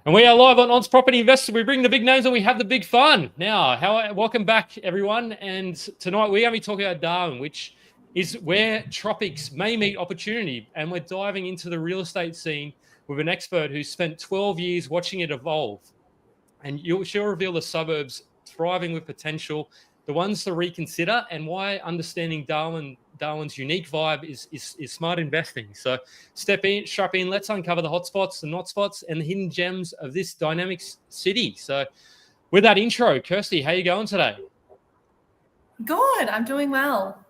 And we are live on On's Property Investor. We bring the big names and we have the big fun. Now, welcome back, everyone. And tonight we're going to be talking about Darwin, which is where tropics may meet opportunity. And we're diving into the real estate scene with an expert who's spent 12 years watching it evolve. And she'll reveal the suburbs thriving with potential, the ones to reconsider, and why understanding Darwin's unique vibe is smart investing. So strap in, let's uncover the hotspots, the not spots, and the hidden gems of this dynamic city. So with that intro, Kirsty, how you going today? Good, I'm doing well.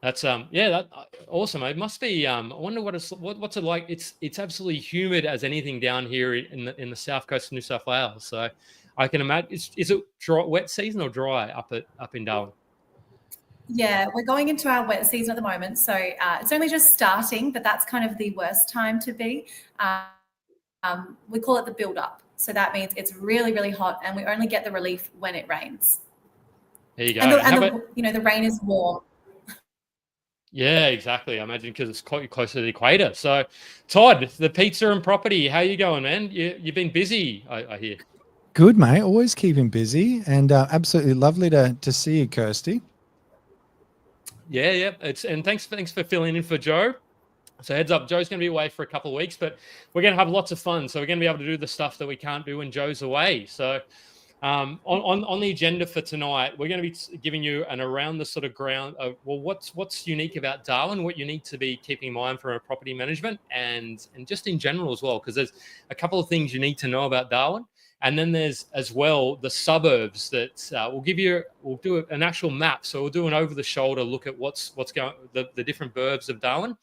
That's awesome. It must be. I wonder what's it like. It's absolutely humid as anything down here in the south coast of New South Wales. So I can imagine. Is it dry, wet season or dry up in Darwin? Yeah, we're going into our wet season at the moment, so it's only just starting, but that's kind of the worst time to be. We call it the build-up, so that means it's really, really hot, and we only get the relief when it rains. There you go. And the rain is warm. Yeah, exactly. I imagine because it's quite close to the equator. So, Todd, the pizza and property, how you going, man? You've been busy, I hear. Good, mate. Always keeping busy, and absolutely lovely to see you, Kirsty. Yeah. And thanks for filling in for Joe. So heads up, Joe's going to be away for a couple of weeks, but we're going to have lots of fun. So we're going to be able to do the stuff that we can't do when Joe's away. So on the agenda for tonight, we're going to be giving you an around the sort of ground of, well, what's unique about Darwin, what you need to be keeping in mind for a property management and just in general as well, because there's a couple of things you need to know about Darwin. And then there's as well the suburbs that we'll do an actual map. So we'll do an over the shoulder look at what's going, the different burbs of Darwin.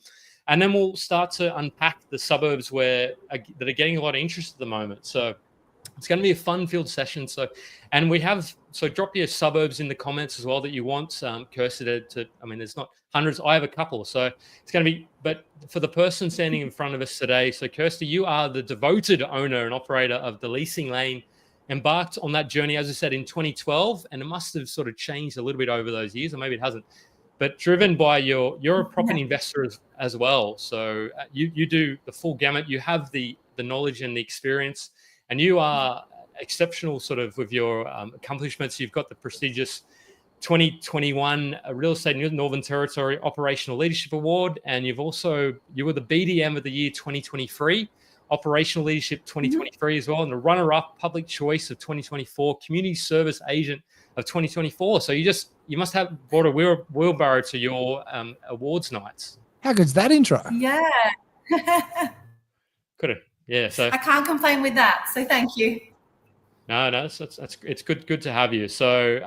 And then we'll start to unpack the suburbs that are getting a lot of interest at the moment. So it's going to be a fun-filled session. So drop your suburbs in the comments as well that you want Kirsty to. I mean, there's not hundreds. I have a couple. So it's going to be. But for the person standing in front of us today, so Kirsty, you are the devoted owner and operator of the Leasing Lane, embarked on that journey, as I said, in 2012, and it must have sort of changed a little bit over those years, or maybe it hasn't. But driven by you're a property investor as well. So you do the full gamut. You have the knowledge and the experience. And you are exceptional sort of with your accomplishments. You've got the prestigious 2021 Real Estate Northern Territory Operational Leadership Award. And you were the BDM of the year 2023, Operational Leadership 2023 as well. And the runner-up Public Choice of 2024, Community Service Agent of 2024. So you must have brought a wheelbarrow to your awards nights. How good's that intro? Yeah. Could have. Yeah, so I can't complain with that. So thank you. No, it's good to have you. So,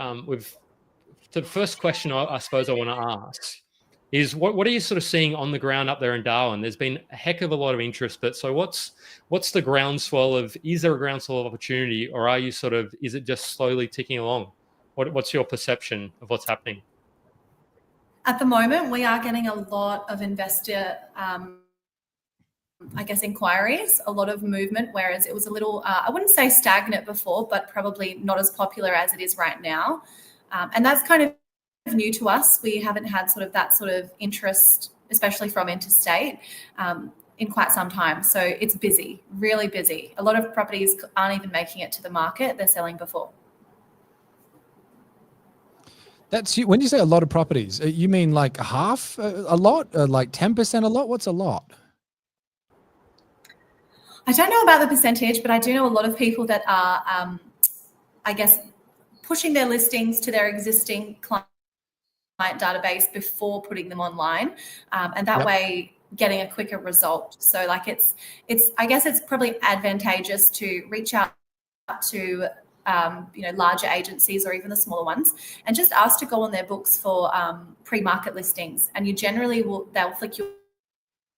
the first question I suppose I want to ask is what are you sort of seeing on the ground up there in Darwin? There's been a heck of a lot of interest, but so what's the groundswell of? Is there a groundswell of opportunity, or is it just slowly ticking along? What's your perception of what's happening? At the moment, we are getting a lot of investor. Inquiries, a lot of movement, whereas it was a little, I wouldn't say stagnant before, but probably not as popular as it is right now. And that's kind of new to us. We haven't had that sort of interest, especially from interstate, in quite some time. So it's busy, really busy. A lot of properties aren't even making it to the market. They're selling before. When you say a lot of properties, you mean like half a lot, like 10% a lot? What's a lot? I don't know about the percentage, but I do know a lot of people that are, pushing their listings to their existing client database before putting them online, and that way getting a quicker result. So it's probably advantageous to reach out to larger agencies or even the smaller ones and just ask to go on their books for pre-market listings, and they'll flick you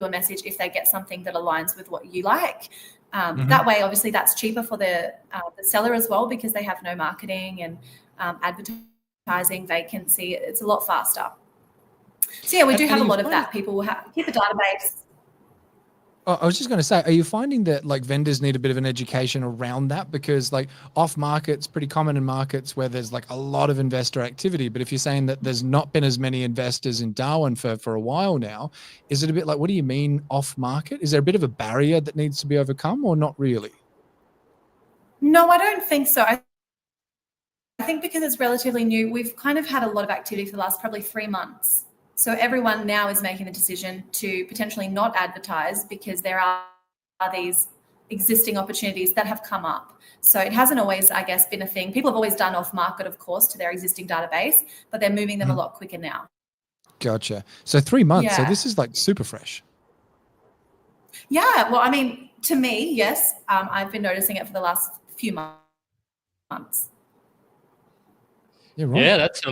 a message if they get something that aligns with what you like. That way, obviously, that's cheaper for the seller as well, because they have no marketing and advertising, vacancy. It's a lot faster. So yeah, we do have a lot of that. People will keep a database. I was just going to say, are you finding that like vendors need a bit of an education around that? Because like off market's pretty common in markets where there's like a lot of investor activity. But if you're saying that there's not been as many investors in Darwin for a while now, is it a bit like, what do you mean off market? Is there a bit of a barrier that needs to be overcome or not really? No, I don't think so. I think because it's relatively new, we've kind of had a lot of activity for the last probably 3 months. So everyone now is making the decision to potentially not advertise because there are these existing opportunities that have come up. So it hasn't always, I guess, been a thing. People have always done off market, of course, to their existing database, but they're moving them a lot quicker now. Gotcha. So 3 months. So Yeah. this is like super fresh. Yeah, well, I mean, to me, yes, I've been noticing it for the last few months. Yeah, right. Yeah, that's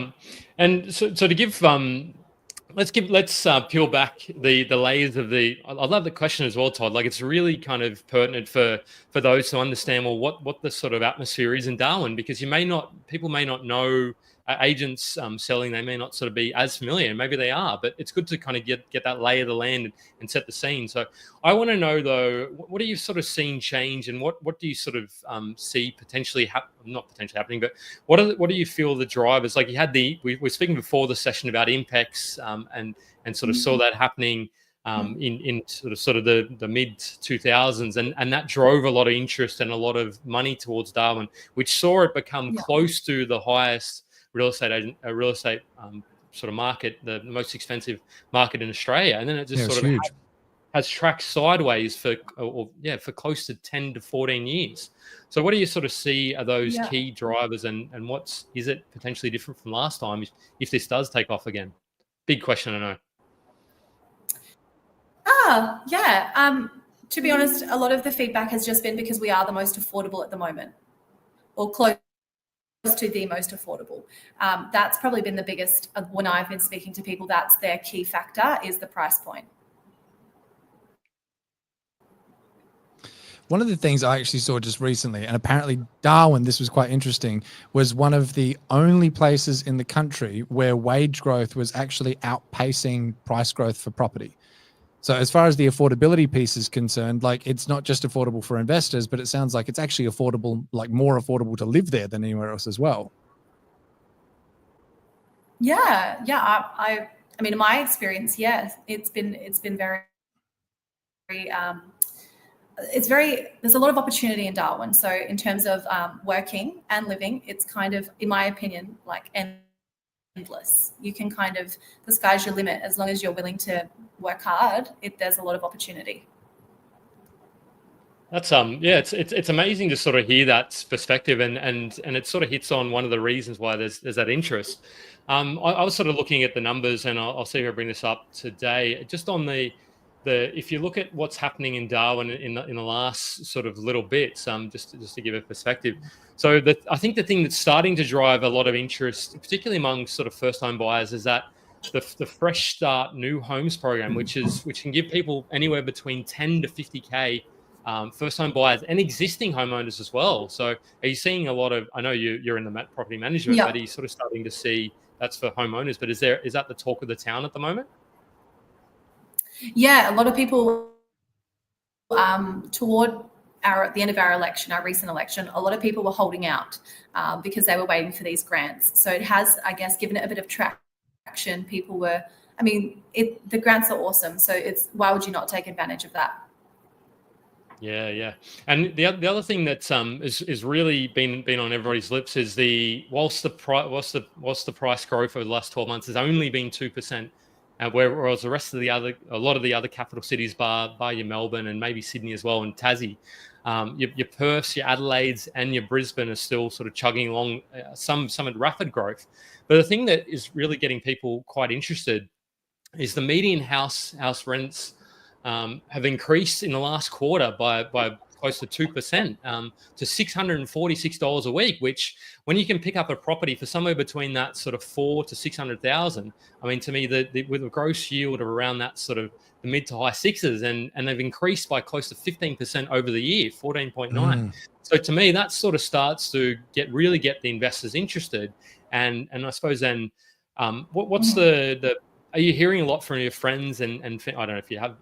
and so to give let's peel back the layers of the. I love the question as well, Todd. Like it's really kind of pertinent for those to understand well what the sort of atmosphere is in Darwin, because people may not know agents selling, they may not sort of be as familiar, and maybe they are, but it's good to kind of get that lay of the land and set the scene. So I want to know though, what are you sort of seeing change, and what do you sort of see potentially not potentially happening, but what do you feel the drivers? Like you had we were speaking before the session about Impex and sort of saw that happening in sort of the mid 2000s, and that drove a lot of interest and a lot of money towards Darwin, which saw it become close to the highest real estate sort of market, the most expensive market in Australia, and then it just sort of huge. has tracked sideways for close to 10 to 14 years. So what do you sort of see are those key drivers, and is it potentially different from last time if this does take off again? Big question, I know. To be honest, a lot of the feedback has just been because we are the most affordable at the moment, or close to the most affordable. That's probably been the biggest, when I've been speaking to people, that's their key factor, is the price point. One of the things I actually saw just recently, and apparently Darwin, this was quite interesting, was one of the only places in the country where wage growth was actually outpacing price growth for property. So as far as the affordability piece is concerned, like it's not just affordable for investors, but it sounds like it's actually affordable, like more affordable to live there than anywhere else as well. Yeah. I mean, in my experience, yes, it's been very, there's a lot of opportunity in Darwin. So in terms of working and living, it's kind of, in my opinion, like endless. You can kind of, the sky's your limit as long as you're willing to work hard. There's a lot of opportunity. That's it's amazing to sort of hear that perspective, and it sort of hits on one of the reasons why there's that interest. I was sort of looking at the numbers, and I'll see if I bring this up today, just on the if you look at what's happening in Darwin in the last sort of little bits, just to give a perspective. So I think the thing that's starting to drive a lot of interest, particularly among sort of first home buyers, is that the Fresh Start New Homes program, which can give people anywhere between 10 to 50K first home buyers and existing homeowners as well. So are you seeing a lot of, I know you're in the property management, but are you sort of starting to see that's for homeowners, but is that the talk of the town at the moment? Yeah, a lot of people toward at the end of our recent election, a lot of people were holding out because they were waiting for these grants. So it has, I guess, given it a bit of traction. People were, I mean, the grants are awesome. So why would you not take advantage of that? Yeah. And the other thing that is really been on everybody's lips is whilst the price growth over the last 12 months has only been 2%, whereas a lot of the other capital cities, bar your Melbourne and maybe Sydney as well, and Tassie, your Perths, your Adelaides, and your Brisbane are still sort of chugging along, some at rapid growth. But the thing that is really getting people quite interested is the median house rents have increased in the last quarter by close to 2% to $646 a week, which when you can pick up a property for somewhere between that sort of 400,000 to 600,000, I mean, to me, with a gross yield of around that sort of the mid to high sixes, and they've increased by close to 15% over the year, 14.9. So to me, that sort of starts to really get the investors interested. And I suppose then, what's are you hearing a lot from your friends and I don't know if you have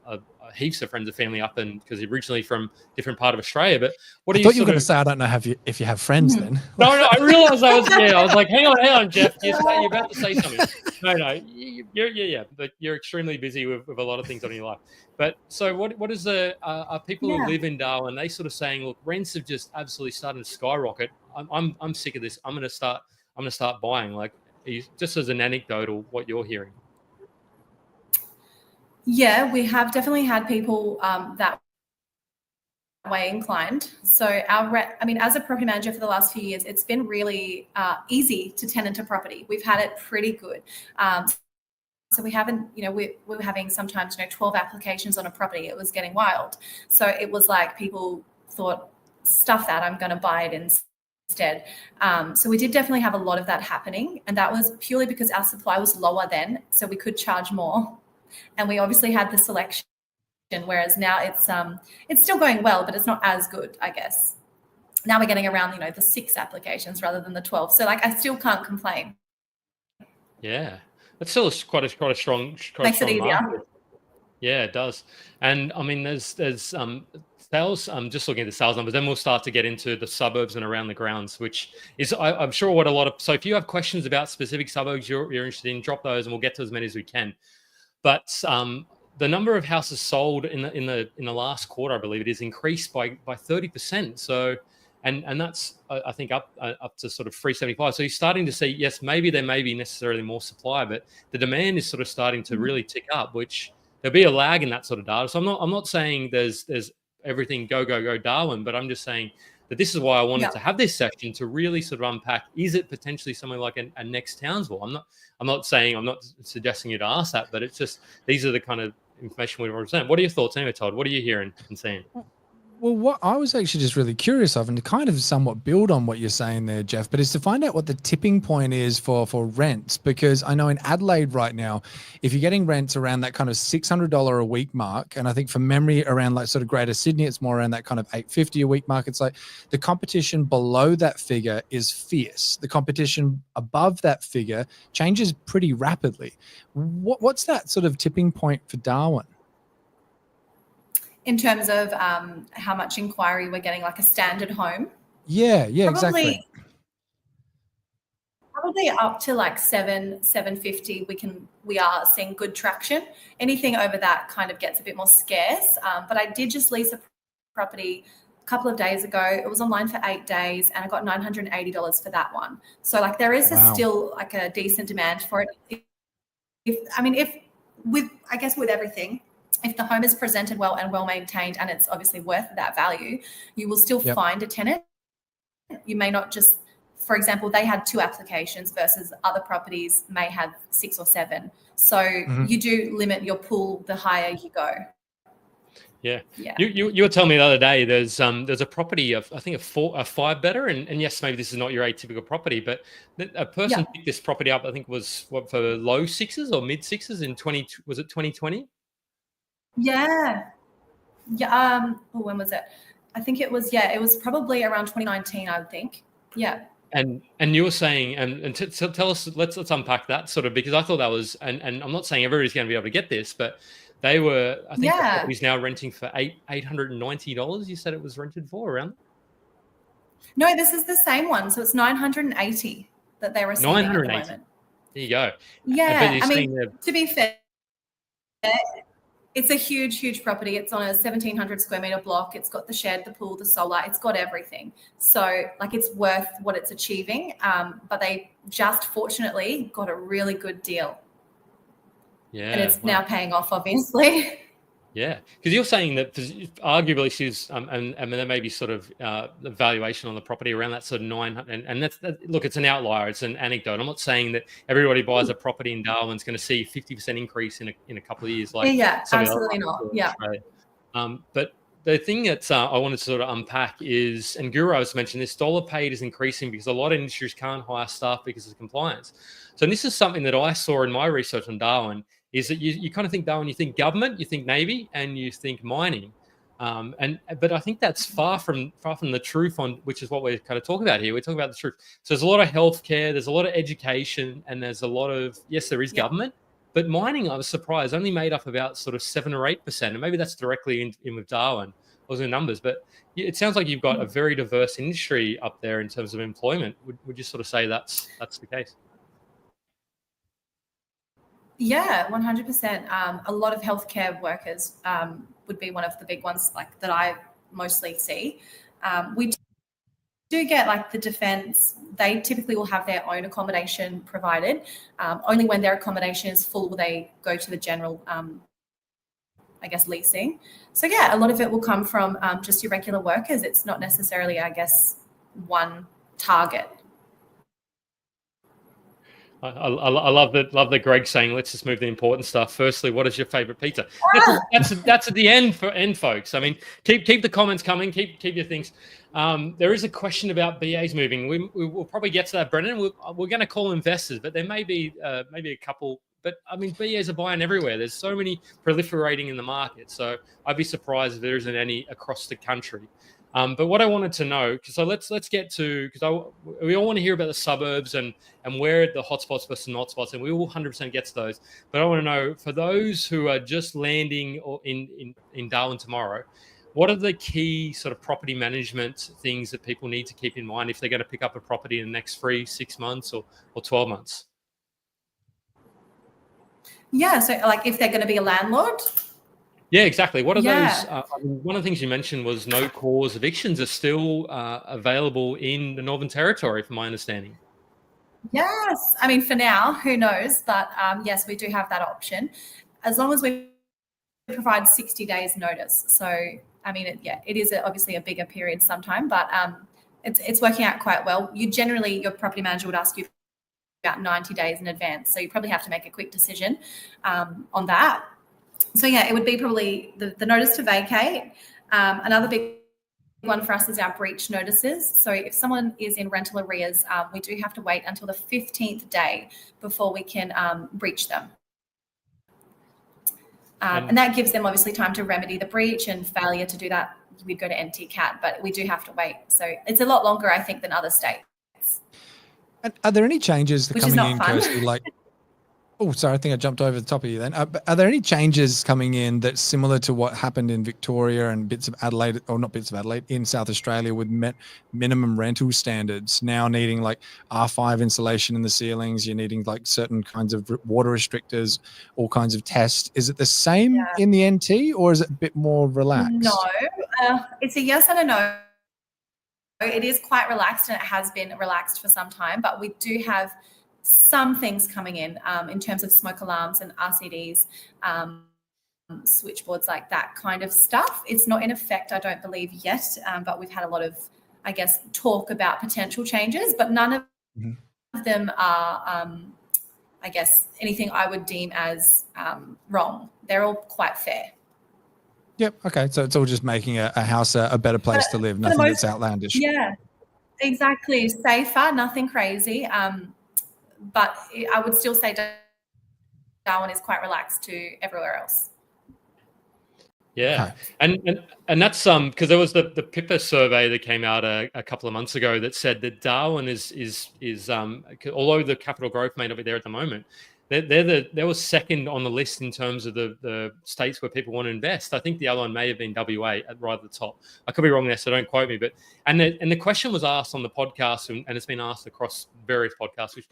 heaps of friends and family up, and because originally from different part of Australia. But what I are thought you you were sort going to of? say, I don't know if you have friends then. No, I realized I was like, hang on, Jeff, you're about to say something. No, yeah, but you're extremely busy with a lot of things on your life. But so what is are people who live in Darwin, they sort of saying, look, rents have just absolutely started to skyrocket. I'm sick of this. I'm gonna start buying. Like, just as an anecdotal, what you're hearing. Yeah, we have definitely had people that way inclined. So as a property manager for the last few years, it's been really easy to tenant a property. We've had it pretty good. So we haven't, we were having sometimes, 12 applications on a property. It was getting wild. So it was like people thought, stuff that, I'm going to buy it instead. So we did definitely have a lot of that happening. And that was purely because our supply was lower then. So we could charge more. And we obviously had the selection. Whereas now it's still going well, but it's not as good, I guess. Now we're getting around, the 6 applications rather than the 12. So I still can't complain. Yeah, that's still quite a strong Makes it easier. market. Yeah, it does. And I mean, there's sales. I'm just looking at the sales numbers. Then we'll start to get into the suburbs and around the grounds, which is I'm sure what a lot of. So if you have questions about specific suburbs you're interested in, drop those, and we'll get to as many as we can. But the number of houses sold in the last quarter, I believe it is, increased by 30%. So, and that's I think up to sort of 375. So you're starting to see, yes, maybe there may be necessarily more supply, but the demand is sort of starting to really tick up, which there'll be a lag in that sort of data. So I'm not saying there's everything go Darwin, but I'm just saying that this is why I wanted to have this section to really sort of unpack, is it potentially something like a next Townsville? I'm not suggesting you to ask that, but it's just, these are the kind of information we represent. What are your thoughts anyway, Todd? What are you hearing and seeing? Well, what I was actually just really curious of, and to kind of somewhat build on what you're saying there, Jeff, but is to find out what the tipping point is for rents, because I know in Adelaide right now, if you're getting rents around that kind of $600 a week mark, and I think from memory around like sort of Greater Sydney, it's more around that kind of $850 a week mark. It's like the competition below that figure is fierce. The competition above that figure changes pretty rapidly. What's that sort of tipping point for Darwin? In terms of how much inquiry we're getting, like a standard home? Yeah, exactly. Probably up to like 750. We are seeing good traction. Anything over that kind of gets a bit more scarce. But I did just lease a property a couple of days ago. It was online for 8 days, and I got $980 for that one. So like there is still like a decent demand for it. With everything, if the home is presented well and well maintained, and it's obviously worth that value, you will still find a tenant. You may not just, for example, they had 2 applications versus other properties may have 6 or 7. So you do limit your pool the higher you go. Yeah. You were telling me the other day there's a property of, I think, a 5-bedder, and yes, maybe this is not your atypical property, but a person picked this property up, I think was for low 6s or mid 6s in 2020? Yeah. When was it? I think it was probably around 2019, I would think. Yeah. And you were saying, and tell us, let's unpack that sort of, because I thought that was, and I'm not saying everybody's going to be able to get this, but they were, I think the property's now renting for $890. You said it was rented for around? No, this is the same one. So it's $980 that they're receiving at the moment. There you go. Yeah. To be fair, it's a huge property. It's on a 1,700 square meter block. It's got the shed, the pool, the solar. It's got everything. So like it's worth what it's achieving. But they just fortunately got a really good deal. Yeah. And it's now paying off, obviously. Yeah, because you're saying that arguably she's, and there may be sort of the valuation on the property around that sort of 900, and that's look, it's an outlier, it's an anecdote. I'm not saying that everybody buys a property in Darwin's going to see 50% increase in a couple of years. Like absolutely not. Yeah. But the thing that I wanted to sort of unpack is, and Guru has mentioned this, dollar paid is increasing because a lot of industries can't hire staff because of compliance. So this is something that I saw in my research on Darwin. Is that you kind of think Darwin, you think government, you think Navy, and you think mining, but I think that's far from the truth, on which is what we're kind of talking about here. We're talking about the truth. So there's a lot of healthcare, there's a lot of education, and there's a lot of, yes, there is government, But mining, I was surprised, only made up about sort of 7 or 8%. And maybe that's directly in with Darwin, those are numbers. But it sounds like you've got a very diverse industry up there in terms of employment. Would you sort of say that's the case? Yeah, 100%. A lot of healthcare workers would be one of the big ones like that I mostly see. We do get like the defence, they typically will have their own accommodation provided. Only when their accommodation is full will they go to the general, I guess, leasing. So yeah, a lot of it will come from just your regular workers. It's not necessarily, I guess, one target. I love that Greg's saying, let's just move the important stuff. Firstly, what is your favorite pizza? That's at the end folks. I mean, keep the comments coming. Keep your things. There is a question about BAs moving. We'll probably get to that, Brendan. We're going to call investors, but there may be a couple. But I mean, BAs are buying everywhere. There's so many proliferating in the market. So I'd be surprised if there isn't any across the country. But what I wanted to know, so let's get to, because we all want to hear about the suburbs and where the hotspots versus not spots, and we will 100% get to those. But I want to know, for those who are just landing in Darwin tomorrow, what are the key sort of property management things that people need to keep in mind if they're going to pick up a property in the next 3, 6 months or 12 months? Yeah, so like if they're going to be a landlord. Yeah, exactly. What are those? One of the things you mentioned was no cause evictions are still available in the Northern Territory, from my understanding. Yes. I mean, for now, who knows? But yes, we do have that option as long as we provide 60 days notice. So, I mean, it is obviously a bigger period sometime, but it's working out quite well. Your property manager would ask you about 90 days in advance. So you probably have to make a quick decision on that. So yeah, it would be probably the notice to vacate. Another big one for us is our breach notices. So if someone is in rental arrears, we do have to wait until the 15th day before we can breach them. And that gives them obviously time to remedy the breach, and failure to do that, we'd go to NTCAT, but we do have to wait. So it's a lot longer, I think, than other states. And are there any changes Which coming is not in, fun. Kirsty, like oh, sorry, I think I jumped over the top of you then. Are there any changes coming in that's similar to what happened in Victoria and bits of Adelaide, or not bits of Adelaide, in South Australia with minimum rental standards now needing like R5 insulation in the ceilings, you're needing like certain kinds of water restrictors, all kinds of tests. Is it the same in the NT, or is it a bit more relaxed? No, it's a yes and a no. It is quite relaxed, and it has been relaxed for some time, but we do have some things coming in terms of smoke alarms and RCDs, switchboards, like that kind of stuff. It's not in effect, I don't believe, yet, but we've had a lot of, I guess, talk about potential changes, but none of them are, I guess, anything I would deem as wrong. They're all quite fair. Yep. Okay. So it's all just making a house a better place to live. Nothing that's outlandish. Yeah, exactly. Safer, nothing crazy. But I would still say Darwin is quite relaxed to everywhere else. Yeah, okay. And that's because there was the PIPA survey that came out a couple of months ago that said that Darwin is although the capital growth may not be there at the moment, they were second on the list in terms of the states where people want to invest. I think the other one may have been WA right at the top. I could be wrong there, so don't quote me. But and the question was asked on the podcast, and it's been asked across various podcasts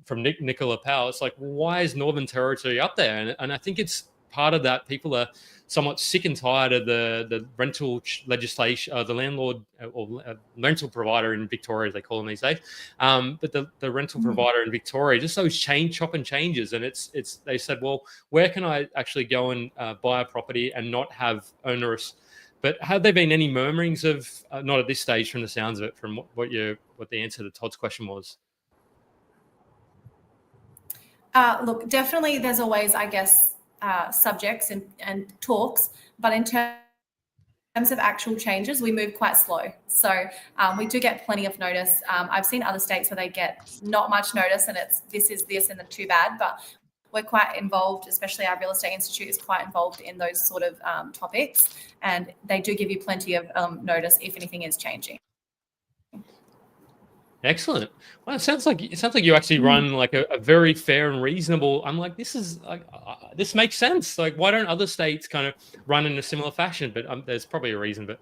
from Nicola Powell. It's like, why is Northern Territory up there? And I think it's part of that. People are somewhat sick and tired of the rental legislation, the landlord or rental provider in Victoria, as they call them these days. But the rental provider in Victoria, just those chop and changes. And it's they said, well, where can I actually go and buy a property and not have onerous? But have there been any murmurings of, not at this stage from the sounds of it, from what the answer to Todd's question was? Look, definitely there's always, I guess, subjects and talks, but in terms of actual changes, we move quite slow. So we do get plenty of notice. I've seen other states where they get not much notice, and it's this is this and then too bad, but we're quite involved, especially our real estate institute is quite involved in those sort of topics, and they do give you plenty of notice if anything is changing. Excellent. Well, it sounds like you actually run like a very fair and reasonable. I'm like, this is like this makes sense. Like, why don't other states kind of run in a similar fashion? But there's probably a reason. But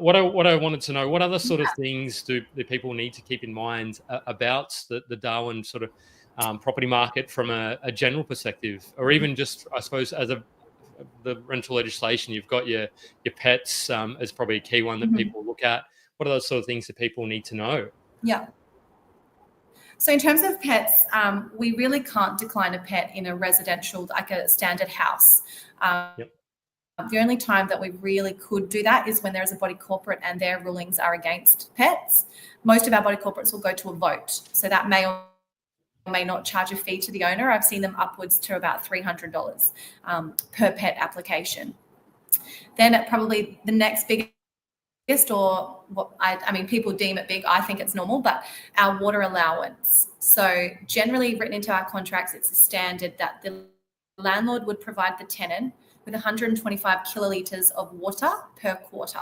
what I wanted to know, what other sort of things do people need to keep in mind about the Darwin sort of property market from a general perspective, or even just, I suppose, as the rental legislation, you've got your pets as probably a key one that people look at. What are those sort of things that people need to know? Yeah. So in terms of pets, we really can't decline a pet in a residential, like a standard house. Yep. The only time that we really could do that is when there is a body corporate and their rulings are against pets. Most of our body corporates will go to a vote. So that may or may not charge a fee to the owner. I've seen them upwards to about $300 per pet application. Then probably the next biggest, or what I mean, people deem it big, I think it's normal, but our water allowance. So generally written into our contracts, it's a standard that the landlord would provide the tenant with 125 kilolitres of water per quarter.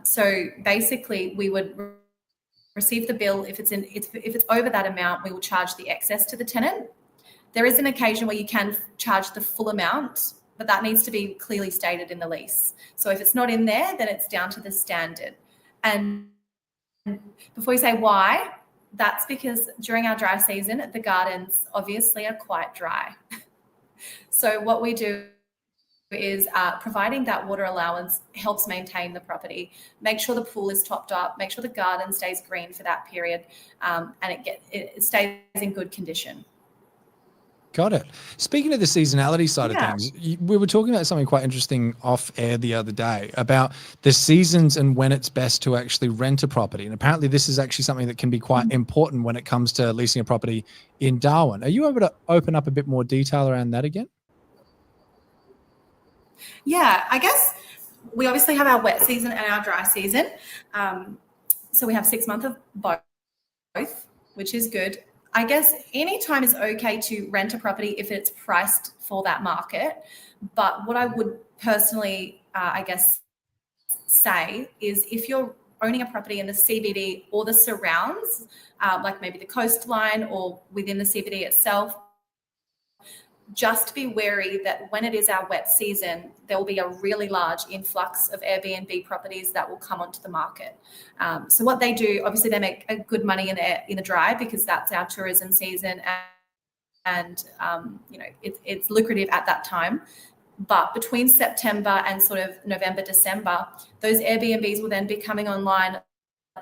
So basically we would receive the bill. If it's over that amount, we will charge the excess to the tenant. There is an occasion where you can charge the full amount, but that needs to be clearly stated in the lease. So if it's not in there, then it's down to the standard. And before you say why, that's because during our dry season, the gardens obviously are quite dry. So what we do is providing that water allowance helps maintain the property, make sure the pool is topped up, make sure the garden stays green for that period, and it stays in good condition. Got it. Speaking of the seasonality side of things, we were talking about something quite interesting off air the other day about the seasons and when it's best to actually rent a property. And apparently this is actually something that can be quite important when it comes to leasing a property in Darwin. Are you able to open up a bit more detail around that again? Yeah, I guess we obviously have our wet season and our dry season. So we have 6 months of both, which is good. I guess any time is okay to rent a property if it's priced for that market. But what I would personally, I guess, say is if you're owning a property in the CBD or the surrounds, like maybe the coastline or within the CBD itself, just be wary that when it is our wet season, there will be a really large influx of Airbnb properties that will come onto the market. So what they do, obviously they make a good money in the dry because that's our tourism season, and it's lucrative at that time. But between September and sort of November, December, those Airbnbs will then be coming online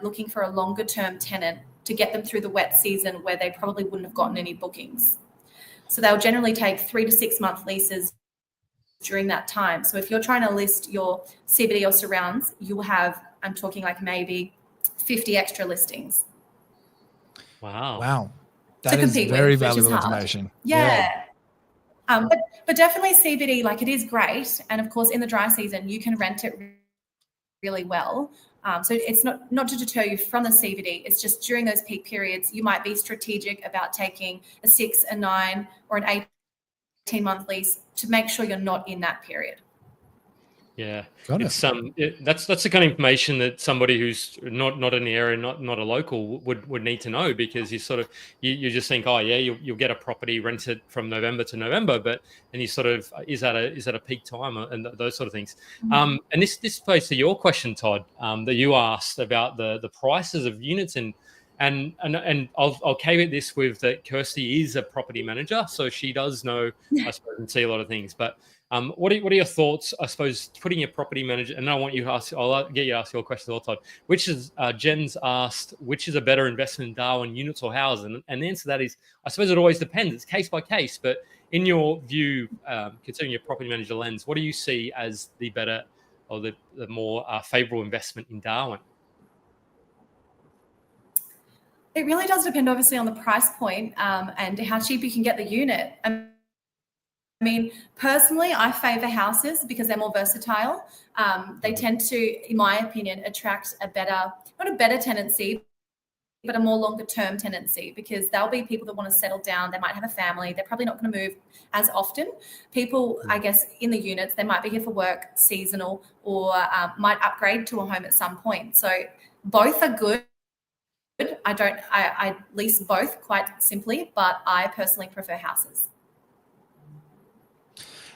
looking for a longer term tenant to get them through the wet season where they probably wouldn't have gotten any bookings. So they'll generally take 3 to 6 month leases during that time. So if you're trying to list your CBD or surrounds, you'll have, I'm talking like maybe 50 extra listings. Wow. That is very valuable information. Yeah. But definitely CBD, like it is great. And of course, in the dry season, you can rent it really well. So it's not to deter you from the CBD. It's just during those peak periods, you might be strategic about taking a 6, a 9, or an 18-month lease to make sure you're not in that period. Yeah, it's that's the kind of information that somebody who's not in the area, not a local, would need to know, because you sort of you just think, oh yeah, you'll get a property rented from November to November, but and you sort of is that a peak time and those sort of things. And this plays to your question, Todd, that you asked about the prices of units and I'll caveat this with that Kirsty is a property manager, so she does know, I suppose, and see a lot of things, but. What are your thoughts, I suppose, putting your property manager, and I want you to ask, I'll get you to ask your question, Todd, which is, Jen's asked, which is a better investment in Darwin, units or houses? And the answer to that is, I suppose it always depends. It's case by case, but in your view, considering your property manager lens, what do you see as the better or the more favourable investment in Darwin? It really does depend, obviously, on the price point and how cheap you can get the unit. I mean, personally, I favour houses because they're more versatile. They tend to, in my opinion, attract not a better tenancy, but a more longer term tenancy, because they'll be people that want to settle down. They might have a family. They're probably not going to move as often. People, I guess, in the units, they might be here for work, seasonal, or might upgrade to a home at some point. So both are good. I lease both quite simply, but I personally prefer houses.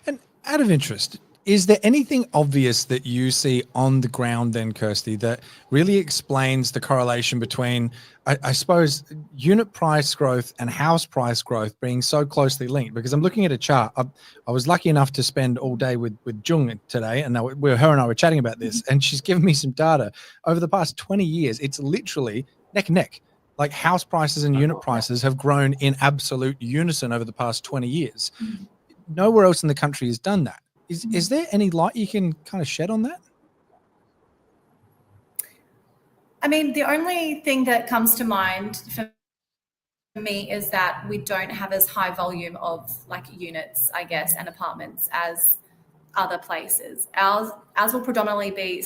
And out of interest, is there anything obvious that you see on the ground then, Kirsty, that really explains the correlation between, I suppose, unit price growth and house price growth being so closely linked? Because I'm looking at a chart. I was lucky enough to spend all day with Jung today, and her and I were chatting about this, and she's given me some data. Over the past 20 years, it's literally neck and neck. Like house prices and unit prices have grown in absolute unison over the past 20 years. Nowhere else in the country has done that. Is there any light you can kind of shed on that? I mean, the only thing that comes to mind for me is that we don't have as high volume of like units, I guess, and apartments as other places. Ours will predominantly be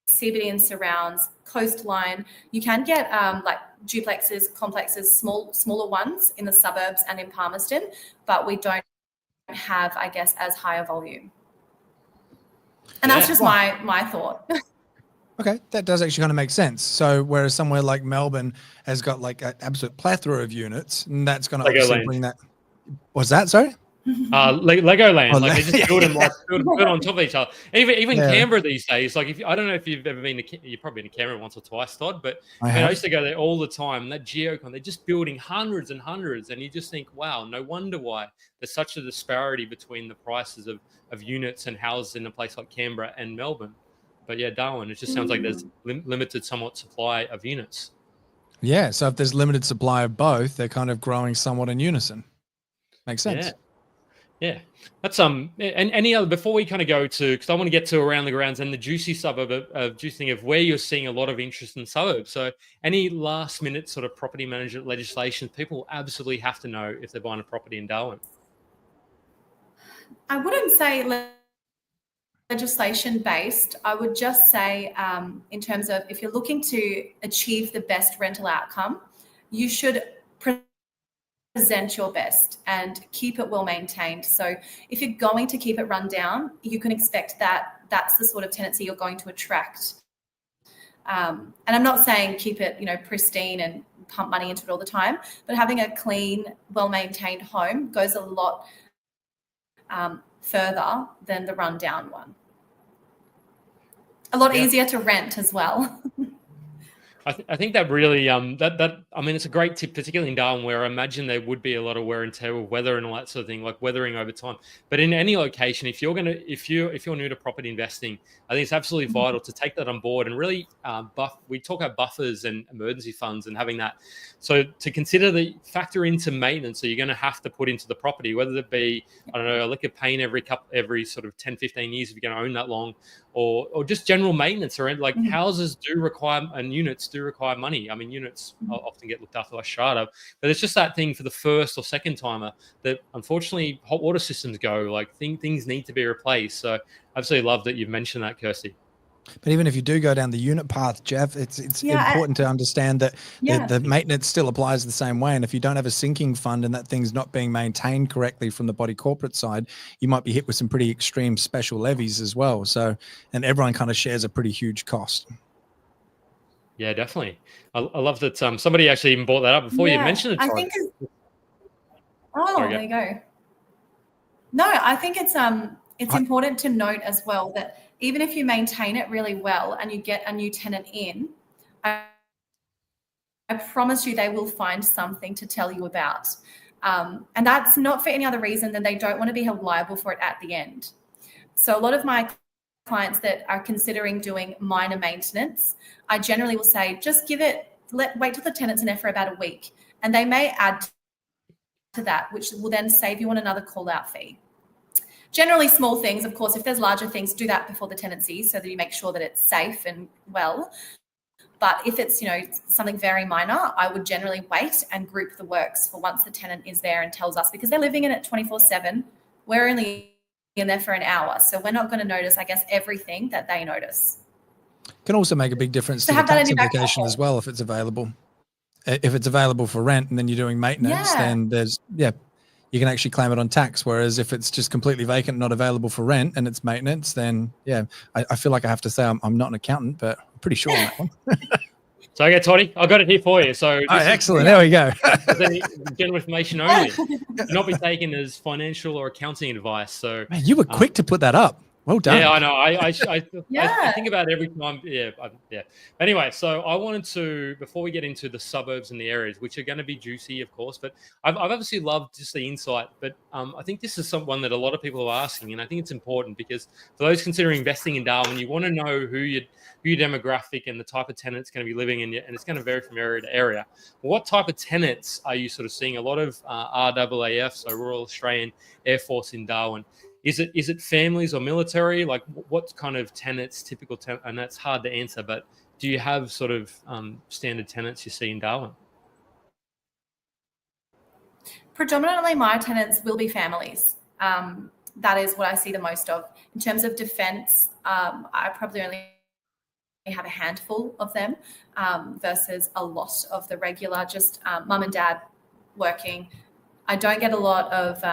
CBD and surrounds, coastline. You can get like duplexes, complexes, smaller ones in the suburbs and in Palmerston, but we don't have, I guess, as high a volume. And that's just my thought. Okay, that does actually kind of make sense. So whereas somewhere like Melbourne has got like an absolute plethora of units, and that's going to obviously bring that. What's that? Sorry? Legoland, like they just build them like build on top of each other. Even Canberra these days, like I don't know if you've ever been to, you've probably been to Canberra once or twice, Todd, but I used to go there all the time. And that geocon, they're just building hundreds and hundreds, and you just think, wow, no wonder why there's such a disparity between the prices of units and houses in a place like Canberra and Melbourne. But yeah, Darwin, it just sounds like there's limited somewhat supply of units. Yeah, so if there's limited supply of both, they're kind of growing somewhat in unison. Makes sense. Yeah, that's and any other, before we kind of go to, because I want to get to around the grounds and the juicy suburb of juicing of where you're seeing a lot of interest in suburbs. So any last minute sort of property management legislation people absolutely have to know if they're buying a property in Darwin? I wouldn't say legislation based. I would just say in terms of if you're looking to achieve the best rental outcome, you should present your best and keep it well maintained. So if you're going to keep it run down, you can expect that that's the sort of tenancy you're going to attract. And I'm not saying keep it, pristine and pump money into it all the time, but having a clean, well-maintained home goes a lot further than the rundown one. A lot easier to rent as well. I think that really I mean, it's a great tip, particularly in Darwin, where I imagine there would be a lot of wear and tear with weather and all that sort of thing, like weathering over time. But in any location, if you're new to property investing, I think it's absolutely vital to take that on board and really we talk about buffers and emergency funds and having that. So to consider the factor into maintenance, so you're going to have to put into the property, whether it be, I don't know, a lick of paint every sort of 10, 15 years if you're going to own that long, or just general maintenance around, like houses do require and units do require money. I mean, units often get looked after by strata, but it's just that thing for the first or second timer that unfortunately hot water systems go, like things need to be replaced. So I absolutely love that you've mentioned that, Kirsty. But even if you do go down the unit path, Jeff, it's important to understand that the maintenance still applies the same way. And if you don't have a sinking fund and that thing's not being maintained correctly from the body corporate side, you might be hit with some pretty extreme special levies as well. So, and everyone kind of shares a pretty huge cost. Yeah, definitely. I love that somebody actually even brought that up before you mentioned it. I think there you go. No, I think it's important to note as well that even if you maintain it really well and you get a new tenant in, I promise you they will find something to tell you about. And that's not for any other reason than they don't want to be held liable for it at the end. So a lot of my clients that are considering doing minor maintenance, I generally will say, just wait till the tenant's in there for about a week. And they may add to that, which will then save you on another call-out fee. Generally small things, of course. If there's larger things, do that before the tenancy so that you make sure that it's safe and well. But if it's, something very minor, I would generally wait and group the works for once the tenant is there and tells us, because they're living in it 24/7. We're only in there for an hour. So we're not going to notice, I guess, everything that they notice. Can also make a big difference to the tax implication as well if it's available. If it's available for rent and then you're doing maintenance, then you can actually claim it on tax. Whereas if it's just completely vacant, not available for rent, and it's maintenance, then I feel like I have to say I'm not an accountant, but I'm pretty sure on that one. So okay, Toddy, I got it here for you. So Oh, excellent. There we go. general information only. Do not be taken as financial or accounting advice. So Man, you were quick to put that up. Well done. yeah, I know. I Yeah. think about it every time. Yeah. Anyway, so I wanted to, before we get into the suburbs and the areas, which are going to be juicy, of course, but I've obviously loved just the insight. But I think this is one that a lot of people are asking, and I think it's important because for those considering investing in Darwin, you want to know who your demographic and the type of tenants going to be living in, and it's going to vary from area to area. What type of tenants are you sort of seeing? A lot of RAAF, so Royal Australian Air Force in Darwin. Is it families or military? Like what kind of tenants, typical tenant? And that's hard to answer, but do you have sort of standard tenants you see in Darwin? Predominantly my tenants will be families. That is what I see the most of. In terms of defence, I probably only have a handful of them versus a lot of the regular, just mum and dad working. I don't get a lot of...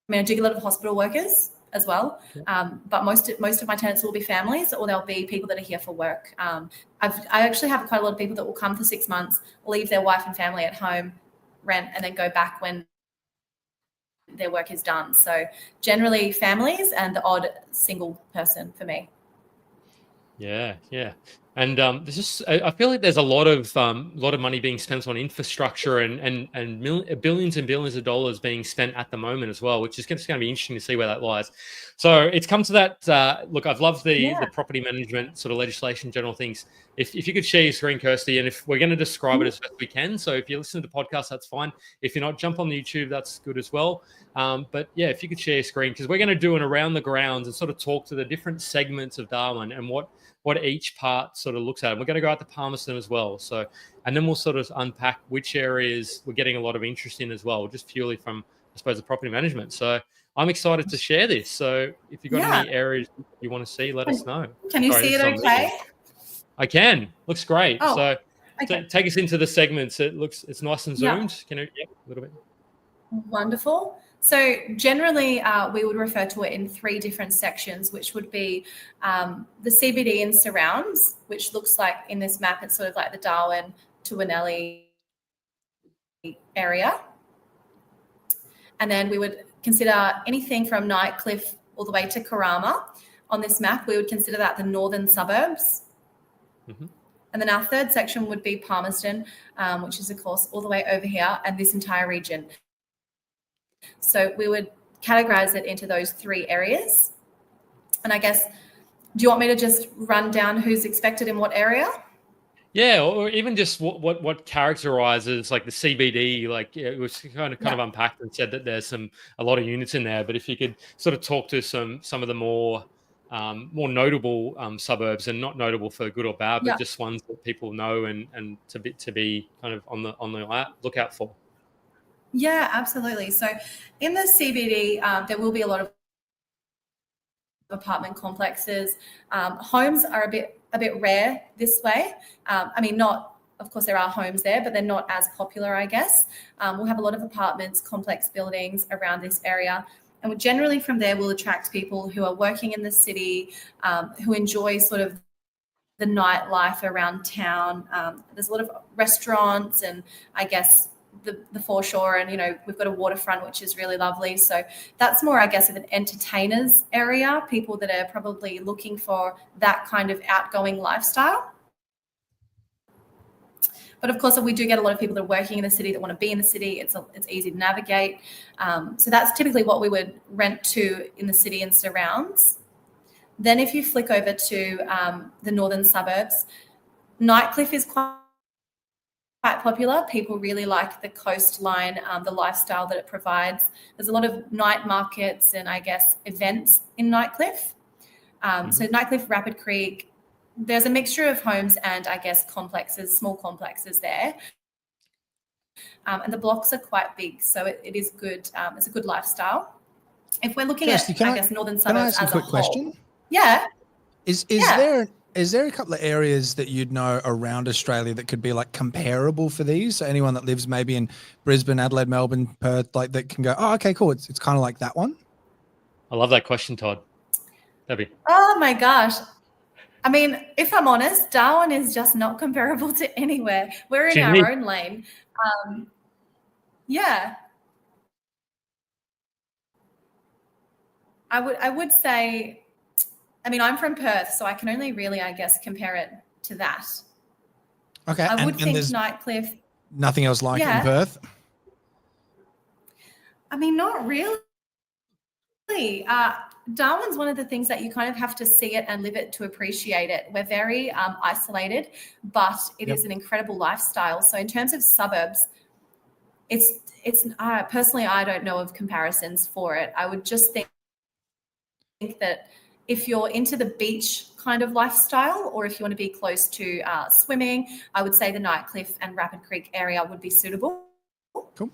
I do get a lot of hospital workers as well, but most of my tenants will be families, or they'll be people that are here for work. I actually have quite a lot of people that will come for 6 months, leave their wife and family at home, rent, and then go back when their work is done. So generally families and the odd single person for me. Yeah. And there's just, I feel like there's a lot of money being spent on infrastructure and billions and billions of dollars being spent at the moment as well, which is going to be interesting to see where that lies. So it's come to that. Look, I've loved the property management sort of legislation, general things. If you could share your screen, Kirsty, and if we're going to describe it as best we can. So if you listen to the podcast, that's fine. If you're not, jump on the YouTube, that's good as well. But yeah, if you could share your screen, because we're going to do an around the grounds and sort of talk to the different segments of Darwin and what each part sort of looks at. And we're going to go out to Palmerston as well. So, and then we'll sort of unpack which areas we're getting a lot of interest in as well, just purely from, I suppose, the property management. So I'm excited to share this. So if you've got any areas you want to see, let us know. Can you see it okay? I can. Looks great. Oh, so okay. Take us into the segments. It's nice and zoomed. Can you, a little bit. Wonderful. So generally, we would refer to it in 3 different sections, which would be the CBD and surrounds, which looks like in this map, it's sort of like the Darwin to Wanelli area. And then we would consider anything from Nightcliff all the way to Karama. On this map, we would consider that the northern suburbs. Mm-hmm. And then our 3rd section would be Palmerston, which is, of course, all the way over here and this entire region. So we would categorize it into those 3 areas. And I guess, do you want me to just run down who's expected in what area? Yeah, or even just what characterizes like the CBD, like it was kind of unpacked and said that there's a lot of units in there. But if you could sort of talk to some of the more notable suburbs, and not notable for good or bad, but just ones that people know and to be kind of on the lookout for. Yeah, absolutely. So in the CBD, there will be a lot of apartment complexes. Homes are a bit rare this way. I mean, not, of course, there are homes there, but they're not as popular, I guess. We'll have a lot of apartments, complex buildings around this area. And generally from there, we'll attract people who are working in the city, who enjoy sort of the nightlife around town. There's a lot of restaurants and I guess the foreshore, and we've got a waterfront which is really lovely. So that's more, I guess, of an entertainers area, people that are probably looking for that kind of outgoing lifestyle. But of course, we do get a lot of people that are working in the city that want to be in the city. It's easy to navigate. So that's typically what we would rent to in the city and surrounds. Then if you flick over to the northern suburbs, Nightcliff is quite popular. People really like the coastline, the lifestyle that it provides. There's a lot of night markets and I guess events in Nightcliff. So Nightcliff, Rapid Creek, there's a mixture of homes and I guess complexes, small complexes there. And the blocks are quite big, so it is good. It's a good lifestyle. If we're looking Kirsty, at, I guess, northern suburbs as a whole. Can I ask a quick question? Yeah. Is there a couple of areas that you'd know around Australia that could be like comparable for these? So anyone that lives maybe in Brisbane, Adelaide, Melbourne, Perth, like that can go, oh, okay, cool. It's kind of like that one. I love that question, Todd. Debbie. Oh my gosh. I mean, if I'm honest, Darwin is just not comparable to anywhere. We're in our own lane. Yeah. I would say, I mean, I'm from Perth, so I can only really, I guess, compare it to that. Okay. I would think Nightcliff. Nothing else like it in Perth? I mean, not really. Darwin's one of the things that you kind of have to see it and live it to appreciate it. We're very isolated, but it is an incredible lifestyle. So in terms of suburbs, it's personally, I don't know of comparisons for it. I would just think that if you're into the beach kind of lifestyle, or if you want to be close to swimming, I would say the Nightcliff and Rapid Creek area would be suitable. Cool.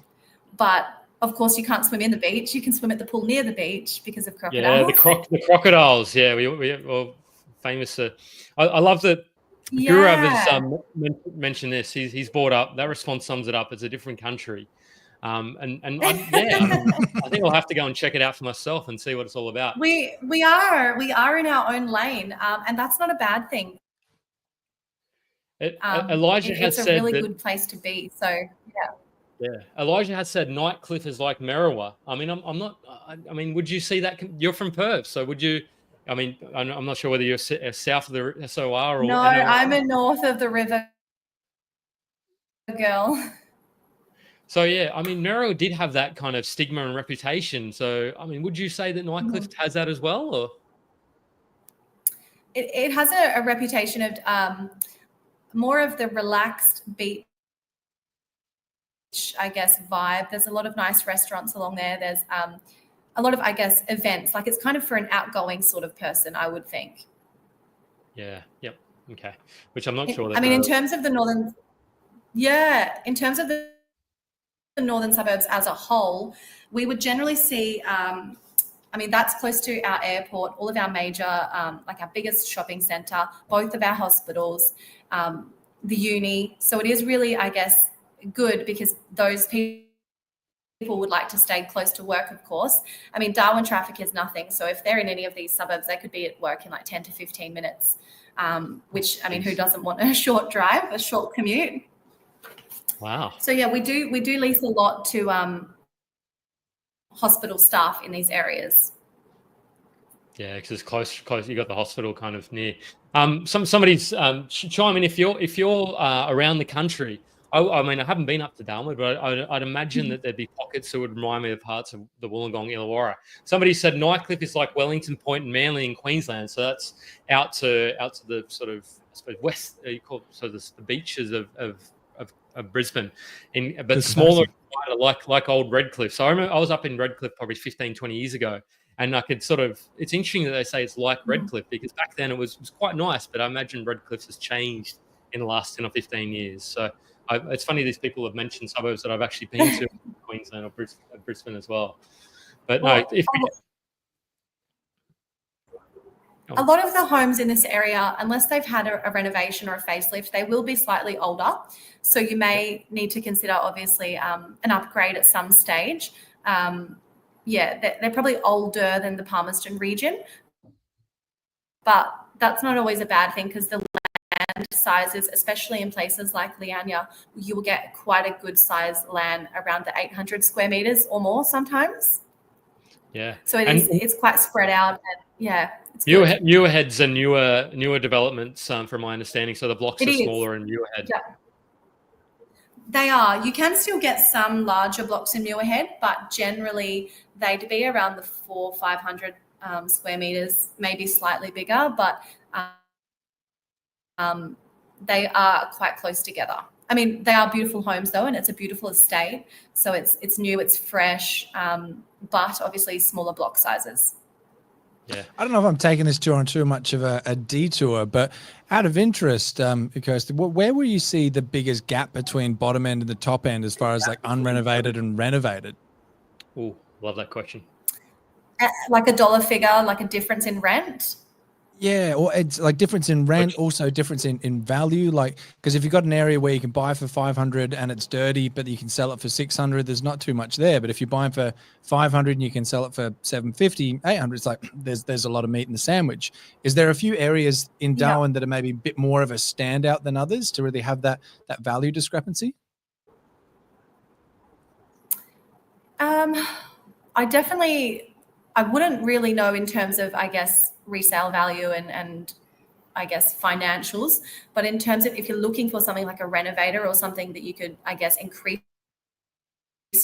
But of course, you can't swim in the beach. You can swim at the pool near the beach because of crocodiles. Yeah, the crocodiles. Yeah, we're famous. I love that. Guru has mentioned this. He's brought up that response sums it up. It's a different country, I think I'll have to go and check it out for myself and see what it's all about. We are in our own lane, and that's not a bad thing. Elijah has said it's a really good place to be. So yeah. Yeah, Elijah has said Nightcliff is like Merriwa. I mean, I'm not. I mean, would you see that? You're from Perth, so would you? I mean, I'm not sure whether you're south of the SOR or. No, I'm a north of the river girl. So yeah, I mean, Merriwa did have that kind of stigma and reputation. So I mean, would you say that Nightcliff has that as well, or? It has a reputation of more of the relaxed beach, I guess, vibe. There's a lot of nice restaurants along there. There's a lot of, I guess, events. Like, it's kind of for an outgoing sort of person, I would think. Yeah. Yep. Okay. Which I'm not sure. I mean, in terms of the northern suburbs as a whole, we would generally see. I mean, that's close to our airport, all of our major, like our biggest shopping centre, both of our hospitals, the uni. So it is really, I guess, good because those people would like to stay close to work, of course. I mean, Darwin traffic is nothing. So if they're in any of these suburbs, they could be at work in like 10 to 15 minutes, which, I mean, who doesn't want a short drive, a short commute? Wow. So yeah, we do lease a lot to hospital staff in these areas. Yeah, because it's close. You got the hospital kind of near. Somebody's chime in if you're around the country. I mean, I haven't been up to Darwin, but I'd imagine that there'd be pockets that would remind me of parts of the Wollongong, Illawarra. Somebody said Nightcliff is like Wellington Point and Manly in Queensland, so that's out to the sort of, I suppose, west. You call so the beaches of Brisbane, but smaller, like old Redcliffe. So I remember I was up in Redcliffe probably 15, 20 years ago, and I could sort of. It's interesting that they say it's like Redcliffe because back then it was quite nice, but I imagine Redcliffe has changed in the last 10 or 15 years. So. It's funny these people have mentioned suburbs that I've actually been to in Queensland or Brisbane as well. But no, a lot of the homes in this area, unless they've had a renovation or a facelift, they will be slightly older. So you may need to consider, obviously, an upgrade at some stage. They're probably older than the Palmerston region, but that's not always a bad thing because the land sizes, especially in places like Leanya, you will get quite a good size land around the 800 square meters or more sometimes. Yeah. So it's quite spread out. And yeah. Newer heads and newer developments, from my understanding. So the blocks are smaller and newer head. Yeah. They are. You can still get some larger blocks in Muirhead, but generally they'd be around the 400-500 square meters, maybe slightly bigger, but they are quite close together. I mean, they are beautiful homes though, and it's a beautiful estate. So it's new, it's fresh, but obviously smaller block sizes. Yeah. I don't know if I'm taking this tour on too much of a detour, but out of interest, Kirsty, where will you see the biggest gap between bottom end and the top end as far as like unrenovated and renovated? Oh, love that question. Like a dollar figure, like a difference in rent? Yeah, or it's like difference in rent, also difference in value. Like, because if you've got an area where you can buy for 500 and it's dirty, but you can sell it for 600, there's not too much there. But if you're buying for 500 and you can sell it for 750, 800, it's like there's a lot of meat in the sandwich. Is there a few areas in Darwin that are maybe a bit more of a standout than others to really have that value discrepancy? I wouldn't really know in terms of, I guess, resale value and I guess financials, but in terms of if you're looking for something like a renovator or something that you could, I guess, increase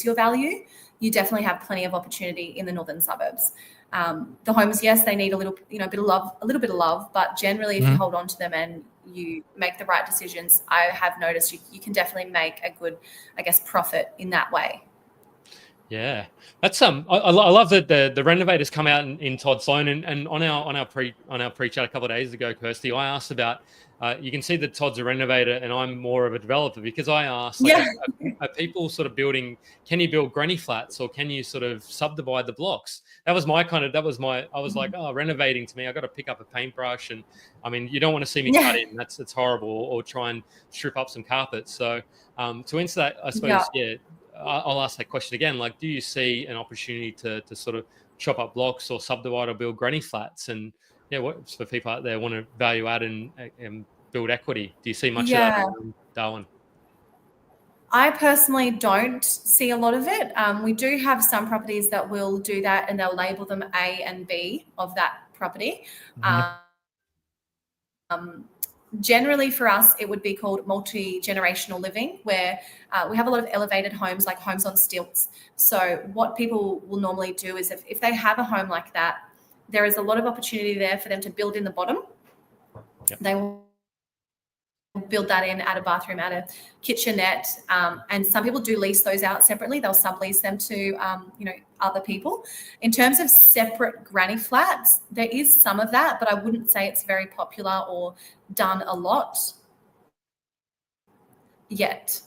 your value, you definitely have plenty of opportunity in the northern suburbs. The homes, yes, they need a little bit of love, but generally if you hold on to them and you make the right decisions, I have noticed you can definitely make a good, I guess, profit in that way. Yeah, that's I love that the renovators come out in Todd Sloan and on our pre-chat a couple of days ago, Kirsty, I asked about you can see that Todd's a renovator and I'm more of a developer, because I asked, like, are people sort of building, can you build granny flats or can you sort of subdivide the blocks? I was like, oh, renovating to me, I got to pick up a paintbrush, and I mean, you don't want to see me cut in, it's horrible, or try and strip up some carpets. So to answer that, I suppose, I'll ask that question again. Like, do you see an opportunity to sort of chop up blocks or subdivide or build granny flats? And what for people out there want to value add and build equity? Do you see much of that in Darwin? I personally don't see a lot of it. We do have some properties that will do that, and they'll label them A and B of that property. Generally for us, it would be called multi-generational living, where we have a lot of elevated homes, like homes on stilts. So what people will normally do is if they have a home like that, there is a lot of opportunity there for them to build in the bottom. They will build that in, add a bathroom, add a kitchenette, and some people do lease those out separately. They'll sublease them to other people. In terms of separate granny flats, there is some of that, but I wouldn't say it's very popular or done a lot yet.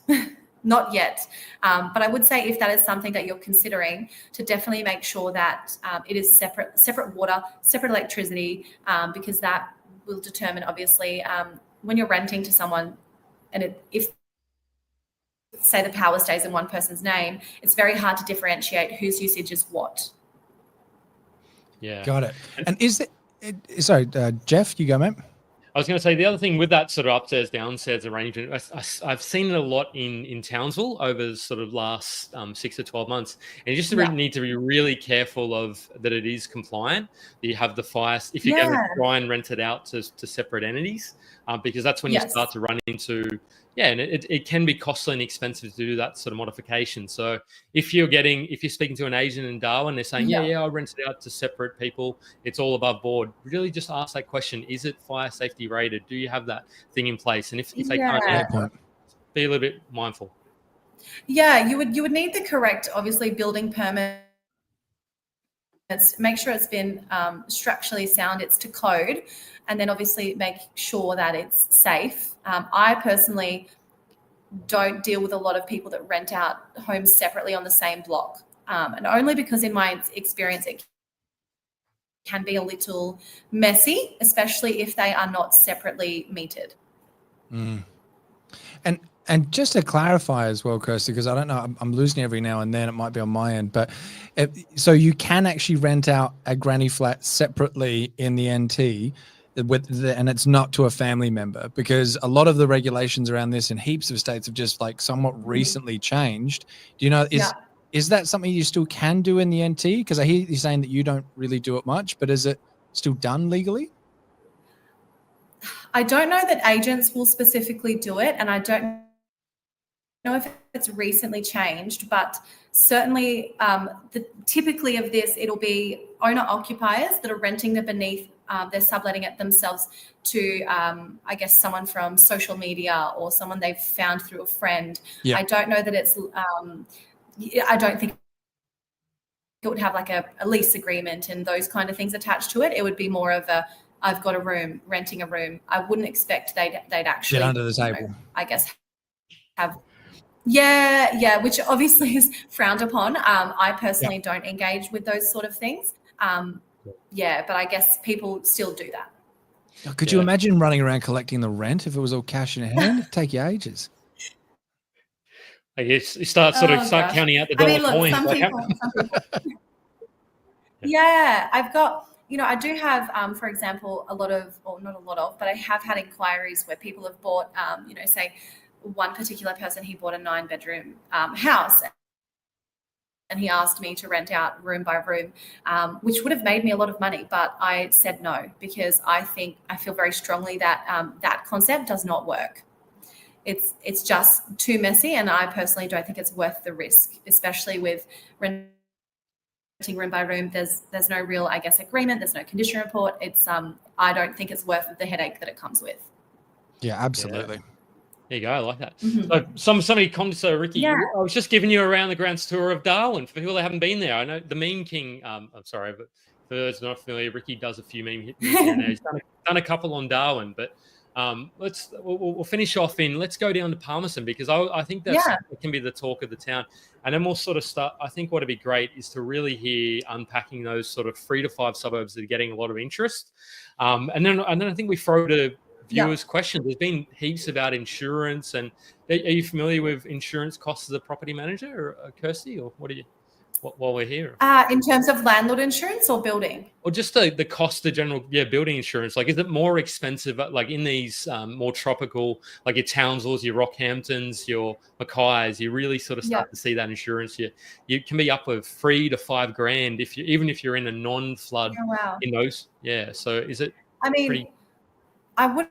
Not yet, but I would say if that is something that you're considering, to definitely make sure that it is separate water, separate electricity, because that will determine, obviously, when you're renting to someone, and if say the power stays in one person's name, it's very hard to differentiate whose usage is what. Yeah, got it. And is it? Sorry, Jeff, you go, mate. I was going to say the other thing with that sort of upstairs downstairs arrangement, I've seen it a lot in Townsville over the sort of last 6 to 12 months, and you just need to be really careful of that it is compliant. That you have the fire, if you're going to try and rent it out to separate entities, because that's when you start to run into and it can be costly and expensive to do that sort of modification. So if you're speaking to an agent in Darwin, they're saying, I rent it out to separate people, it's all above board. Really just ask that question, is it fire safety rated? Do you have that thing in place? And if they can't answer, be a little bit mindful. Yeah, you would need the correct, obviously, building permit. Make sure it's been structurally sound, it's to code, and then obviously make sure that it's safe. I personally don't deal with a lot of people that rent out homes separately on the same block, and only because in my experience it can be a little messy, especially if they are not separately metered. And just to clarify as well, Kirsty, because I don't know, I'm losing every now and then, it might be on my end, but so you can actually rent out a granny flat separately in the NT and it's not to a family member, because a lot of the regulations around this in heaps of states have just like somewhat recently changed. Do you know, is that something you still can do in the NT? Because I hear you saying that you don't really do it much, but is it still done legally? I don't know that agents will specifically do it, and I don't know if it's recently changed, but certainly typically of this, it'll be owner occupiers that are renting the beneath, they're subletting it themselves to, I guess, someone from social media or someone they've found through a friend. I don't know that it's, I don't think it would have like a lease agreement and those kind of things attached to it. It would be more of a, I've got a room, renting a room. I wouldn't expect they'd actually get under the table. I guess have. Which obviously is frowned upon. I personally don't engage with those sort of things. But I guess people still do that. Could you imagine running around collecting the rent if it was all cash in hand? It'd take you ages. I guess you start counting out the dollar coins. Some people. Yeah, I've got, I do have, for example, not a lot of, but I have had inquiries where people have bought, say one particular person, he bought a 9-bedroom house, and he asked me to rent out room by room, which would have made me a lot of money, but I said no, because I feel very strongly that that concept does not work. It's just too messy, and I personally don't think it's worth the risk, especially with renting room by room. There's no real, I guess, agreement. There's no condition report. It's I don't think it's worth the headache that it comes with. Yeah, absolutely. Yeah. There you go. I like that. Mm-hmm. So somebody commented, so Ricky, I was just giving you around the grounds tour of Darwin for people that haven't been there. I know the Meme King. I'm sorry, but for those not familiar, Ricky does a few meme hits here and there. He's done a couple on Darwin, but we'll finish off let's go down to Palmerston, because I think that can be the talk of the town, and then we'll sort of start. I think what would be great is to really hear unpacking those sort of 3 to 5 suburbs that are getting a lot of interest, and then I think we throw to viewers' questions. There's been heaps about insurance, and are you familiar with insurance costs as a property manager, or Kirsty, or what are you? While we're here, in terms of landlord insurance or building, or just the cost of general building insurance, like is it more expensive like in these more tropical, like your Townsvilles, your Rockhamptons, your Mackays, you really sort of start to see that insurance you can be up with $3,000 to $5,000 even if you're in a non-flood in those. So is it, I mean, I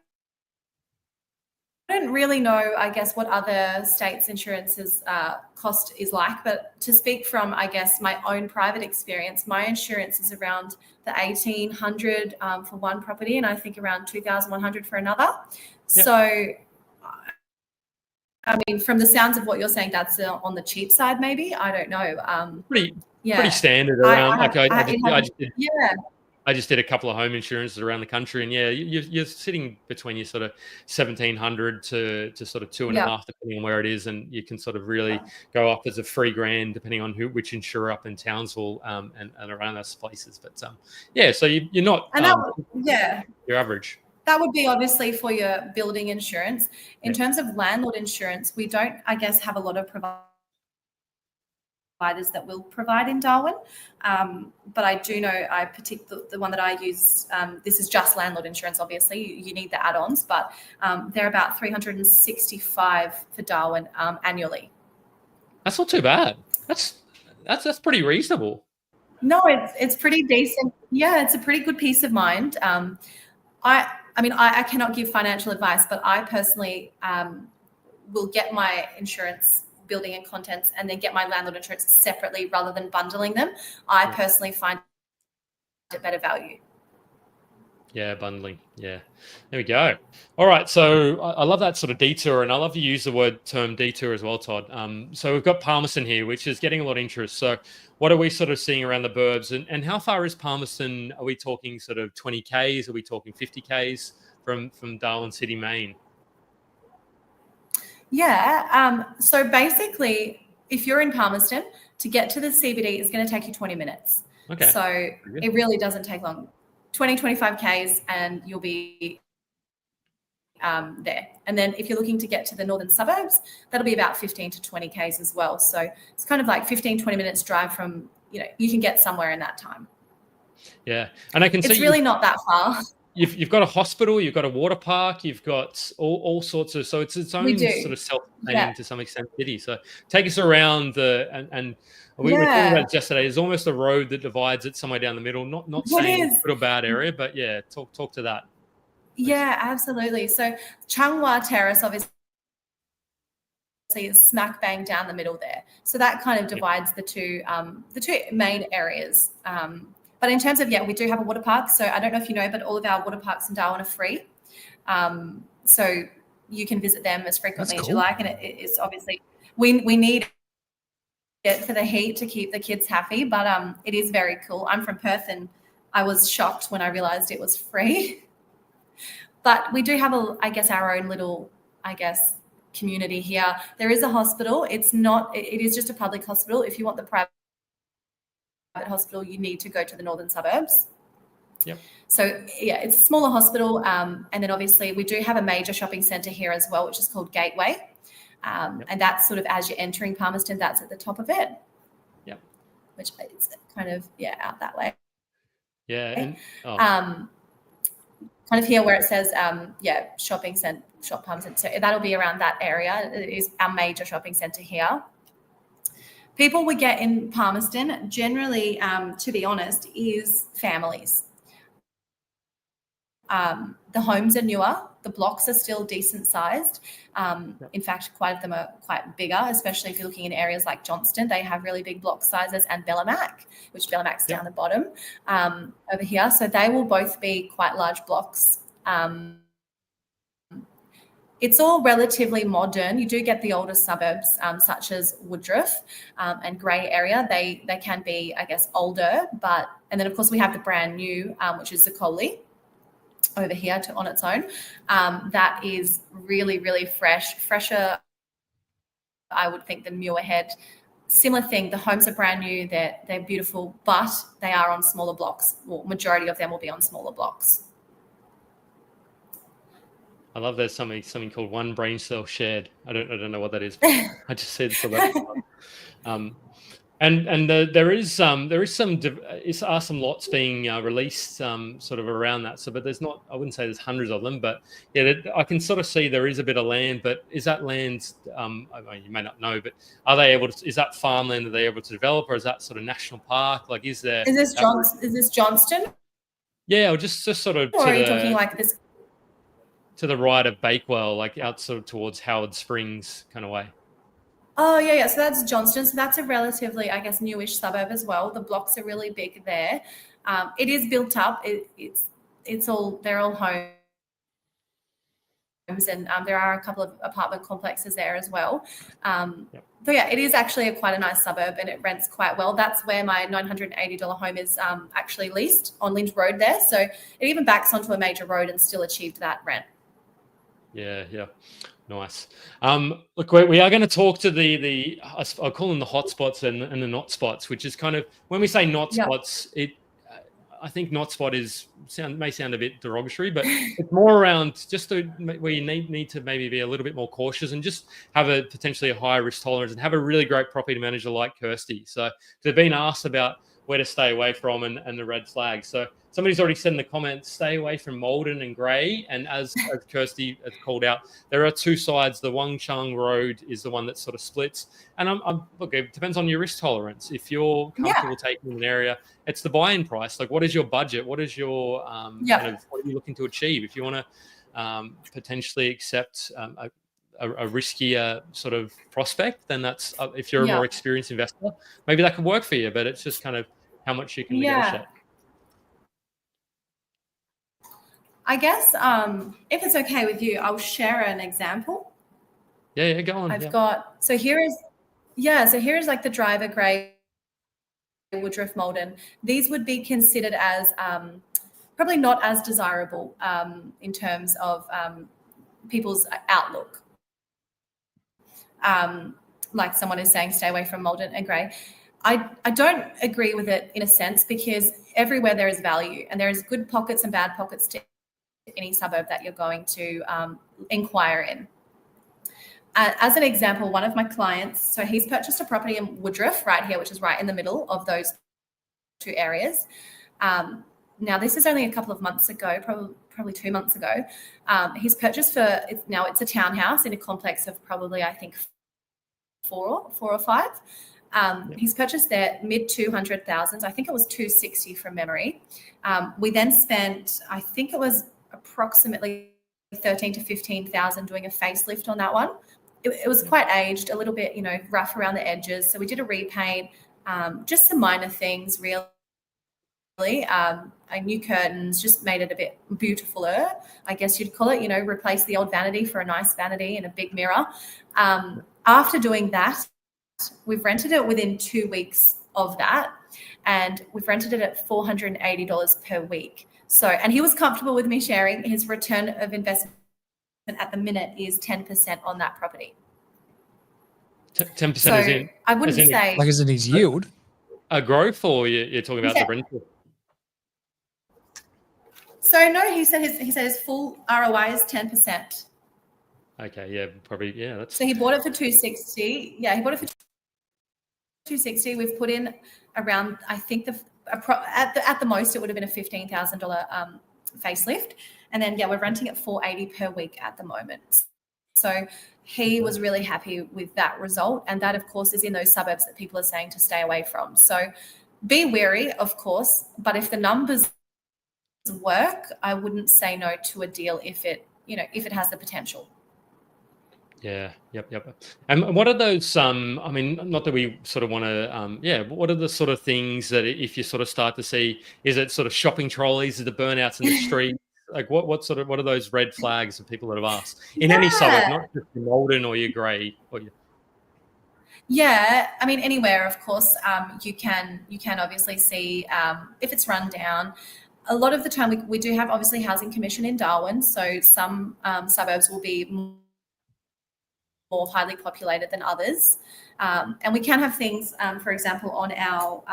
don't really know, I guess, what other states' insurances cost is like, but to speak from, I guess, my own private experience, my insurance is around the $1,800 for one property, and I think around $2,100 for another. Yep. So, I mean, from the sounds of what you're saying, that's on the cheap side, maybe. I don't know. Pretty standard around. I just did a couple of home insurances around the country, and you're sitting between your sort of $1,700 to sort of $2,500, depending on where it is, and you can sort of really go up as a $3,000 depending on which insurer up in Townsville and around those places. But so you're not your average. That would be obviously for your building insurance. In terms of landlord insurance, we don't, I guess, have a lot of providers that will provide in Darwin, but I do know the one that I use, this is just landlord insurance. Obviously you need the add-ons, but they're about $365 for Darwin annually. That's not too bad. That's pretty reasonable. No, it's pretty decent. It's a pretty good peace of mind. I mean I cannot give financial advice, but I personally will get my insurance, building and contents, and then get my landlord insurance separately rather than bundling them. I personally find it better value. Bundling. There we go. All right. So I love that sort of detour, and I love to use the term detour as well, Todd. So we've got Palmerston here, which is getting a lot of interest. So what are we sort of seeing around the burbs, and how far is Palmerston? Are we talking sort of 20 Ks? Are we talking 50 Ks from Darwin City, Maine? So basically, if you're in Palmerston, to get to the CBD is going to take you 20 minutes. Okay. So it really doesn't take long. 25 Ks and you'll be there. And then if you're looking to get to the northern suburbs, that'll be about 15 to 20 Ks as well. So it's kind of like 15, 20 minutes drive from, you can get somewhere in that time. Yeah. And I can see it's really not that far. You've got a hospital, you've got a water park, you've got all sorts of, so it's its own sort of self-contained to some extent city. So take us around and we were talking about it yesterday. There's almost a road that divides it somewhere down the middle. Not saying good or bad area, but talk to that. Yeah, absolutely. So Changhua Terrace obviously is smack bang down the middle there. So that kind of divides the two main areas. But in terms of, we do have a water park. So I don't know if you know, but all of our water parks in Darwin are free. So you can visit them as frequently as you like. And it's obviously, we need it for the heat to keep the kids happy, but it is very cool. I'm from Perth and I was shocked when I realized it was free. But we do have our own little, community here. There is a hospital. It is just a public hospital. If you want the private hospital, you need to go to the northern suburbs. Yep. So yeah, it's a smaller hospital, and then obviously we do have a major shopping centre here as well, which is called Gateway, and that's sort of as you're entering Palmerston, that's at the top of it. Yeah. Which is kind of out that way. Yeah. And, kind of here where it says shopping centre, shop Palmerston. So that'll be around that area. It is our major shopping centre here. People we get in Palmerston generally, to be honest, is families. The homes are newer. The blocks are still decent sized. In fact, quite of them are quite bigger, especially if you're looking in areas like Johnston. They have really big block sizes, and Bellamac, which Bellamac's down the bottom over here. So they will both be quite large blocks. It's all relatively modern. You do get the older suburbs, such as Woodruff and Grey area. They can be, I guess, older, and then of course we have the brand new, which is Zuccoli over here on its own. That is really, really fresher, I would think, than Muirhead. Similar thing, the homes are brand new, they're beautiful, but they are on smaller blocks. Well, majority of them will be on smaller blocks. I love there's something called one brain cell shared. I don't know what that is, but I just said so that's and there are some lots being released sort of around that. So, but there's not. I wouldn't say there's hundreds of them, but yeah, I can sort of see there is a bit of land. But is that land? I mean, you may not know, but are they able to? Is that farmland that they're able to develop, or is that sort of national park? Like, is there? Is this Johnston? Yeah, or just sort of. Or are you talking like this? To the right of Bakewell, like out sort of towards Howard Springs kind of way. Oh, yeah. So that's Johnston. So that's a relatively, I guess, newish suburb as well. The blocks are really big there. It is built up. They're all homes, and there are a couple of apartment complexes there as well. But yeah, it is actually quite a nice suburb, and it rents quite well. That's where my $980 home is actually leased on Lynch Road there. So it even backs onto a major road and still achieved that rent. Yeah. Nice. Look, we are going to talk to I'll call them the hotspots and the not spots, which is kind of, when we say not spots, I think not spot may sound a bit derogatory, but it's more around just where you need to maybe be a little bit more cautious and just have potentially a higher risk tolerance and have a really great property manager like Kirsty. So they've been asked about where to stay away from and the red flags. So somebody's already said in the comments, stay away from Malden and Grey. And as Kirsty has called out, there are two sides. The Wang Chung Road is the one that sort of splits. And look, it depends on your risk tolerance. If you're comfortable taking an area, it's the buy-in price. Like, what is your budget? What is your kind of, what are you looking to achieve? If you want to potentially accept a riskier sort of prospect, then that's if you're a more experienced investor, maybe that could work for you. But it's just kind of how much you can negotiate. I guess if it's okay with you, I'll share an example. Yeah, go on. I've got, so here is like the Driver, Grey, Woodruff, Malden. These would be considered as probably not as desirable in terms of people's outlook. Like someone is saying, stay away from Malden and Grey. I don't agree with it in a sense, because everywhere there is value, and there is good pockets and bad pockets to any suburb that you're going to inquire in. As an example, one of my clients, so he's purchased a property in Woodruff right here, which is right in the middle of those two areas. Now, this is only a couple of months ago, probably 2 months ago. He's purchased it's a townhouse in a complex of probably, I think, four or five. He's purchased there mid 200,000. I think it was 260 from memory. We then spent, I think it was approximately 13 to 15,000 doing a facelift on that one. It was quite aged, a little bit, rough around the edges. So we did a repaint, just some minor things, really. New curtains, just made it a bit beautifuler, I guess you'd call it. Replace the old vanity for a nice vanity and a big mirror. After doing that, we've rented it within 2 weeks of that, and we've rented it at $480 per week. So, and he was comfortable with me sharing his return of investment at the minute is 10% on that property. 10% so is in. I wouldn't say like as in his yield. A growth, or you're talking about the rental? So no, he said his full ROI is 10%. Okay, yeah, probably, yeah. That's So he bought it for 260. Yeah, he bought it for 260. We've put in around, I think at the most it would have been a $15,000 facelift, and then we're renting at $480 per week at the moment. So he was really happy with that result, and that of course is in those suburbs that people are saying to stay away from. So be wary, of course, but if the numbers work, I wouldn't say no to a deal if it has the potential. Yeah, yep. And what are those, I mean, not that we sort of want to, what are the sort of things that if you sort of start to see, is it sort of shopping trolleys, is the burnouts in the street? Like what are those red flags of people that have asked in any suburb, not just your Malden or your Grey or your... Yeah, I mean, anywhere, of course, you can obviously see if it's run down. A lot of the time we do have obviously housing commission in Darwin, so some suburbs will be more highly populated than others. And we can have things, for example, on our,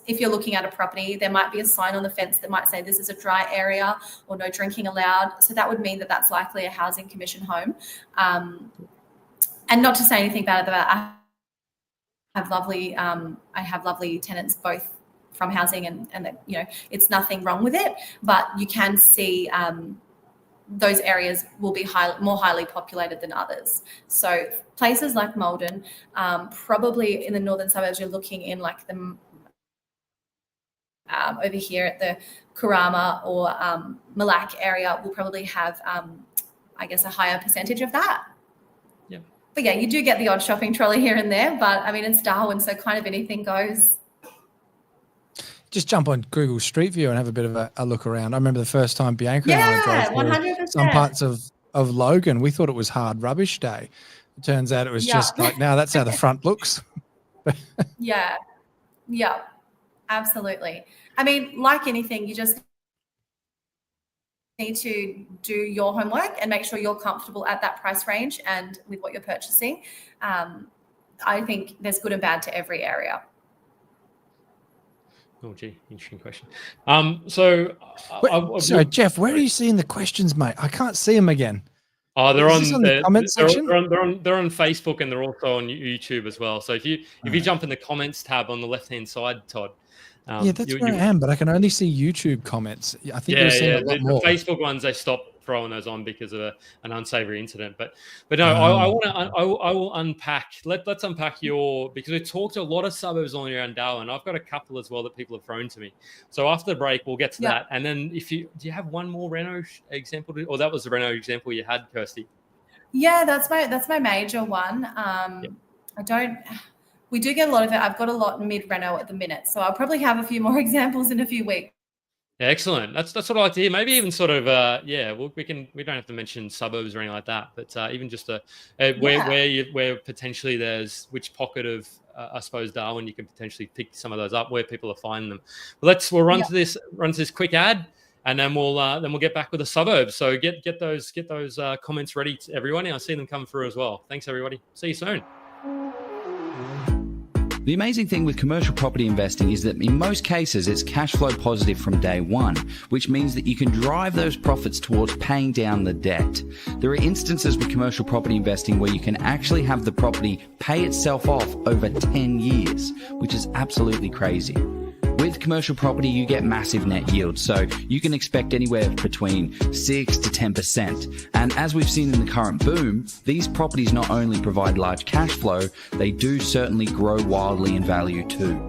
if you're looking at a property, there might be a sign on the fence that might say this is a dry area or no drinking allowed. So that would mean that that's likely a housing commission home. And not to say anything bad about it, I have lovely tenants both from housing and it's nothing wrong with it, but you can see those areas will be more highly populated than others. So places like Malden, probably in the northern suburbs, you're looking in like the over here at the Kurama or Malak area will probably have, I guess, a higher percentage of that. Yeah. But yeah, you do get the odd shopping trolley here and there, but I mean, it's Darwin, so kind of anything goes. Just jump on Google Street View and have a bit of a look around. I remember the first time Bianca and I drove 100%. some parts of Logan. We thought it was hard rubbish day. It turns out it was just like, now that's how the front looks. Yeah, absolutely. I mean, like anything, you just need to do your homework and make sure you're comfortable at that price range and with what you're purchasing. I think there's good and bad to every area. Oh, gee, interesting question. So Jeff, where are you seeing the questions, mate? I can't see them again. Oh, they're on the comments section. They're on Facebook, and they're also on YouTube as well. So if you jump in the comments tab on the left hand side, Todd. That's where I am, but I can only see YouTube comments. I think you're seeing a lot more. The Facebook ones, they stopped throwing those on because of an unsavory incident. But no, I will unpack. Let's unpack because we talked a lot of suburbs on around Darwin. I've got a couple as well that people have thrown to me. So after the break, we'll get to that. And then do you have one more Reno example, or that was the Reno example you had, Kirsty? Yeah, that's my major one. We do get a lot of it. I've got a lot mid-Reno at the minute, so I'll probably have a few more examples in a few weeks. Excellent. That's what I like to hear. Maybe even sort of we don't have to mention suburbs or anything like that, but even just where potentially there's which pocket of I suppose Darwin you can potentially pick some of those up where people are finding them. But we'll run to this quick ad, and then we'll get back with the suburbs. So get those comments ready, to everyone. I see them come through as well. Thanks everybody. See you soon. The amazing thing with commercial property investing is that in most cases it's cash flow positive from day one, which means that you can drive those profits towards paying down the debt. There are instances with commercial property investing where you can actually have the property pay itself off over 10 years, which is absolutely crazy. With commercial property, you get massive net yields, so you can expect anywhere between 6 to 10%. And as we've seen in the current boom, these properties not only provide large cash flow, they do certainly grow wildly in value too.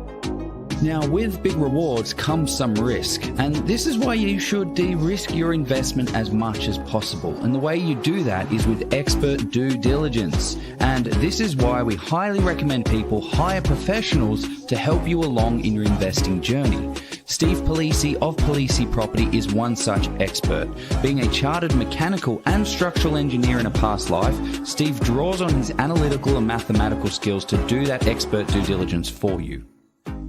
Now, with big rewards comes some risk, and this is why you should de-risk your investment as much as possible. And the way you do that is with expert due diligence. And this is why we highly recommend people hire professionals to help you along in your investing journey. Steve Polisi of Polisi Property is one such expert. Being a chartered mechanical and structural engineer in a past life, Steve draws on his analytical and mathematical skills to do that expert due diligence for you.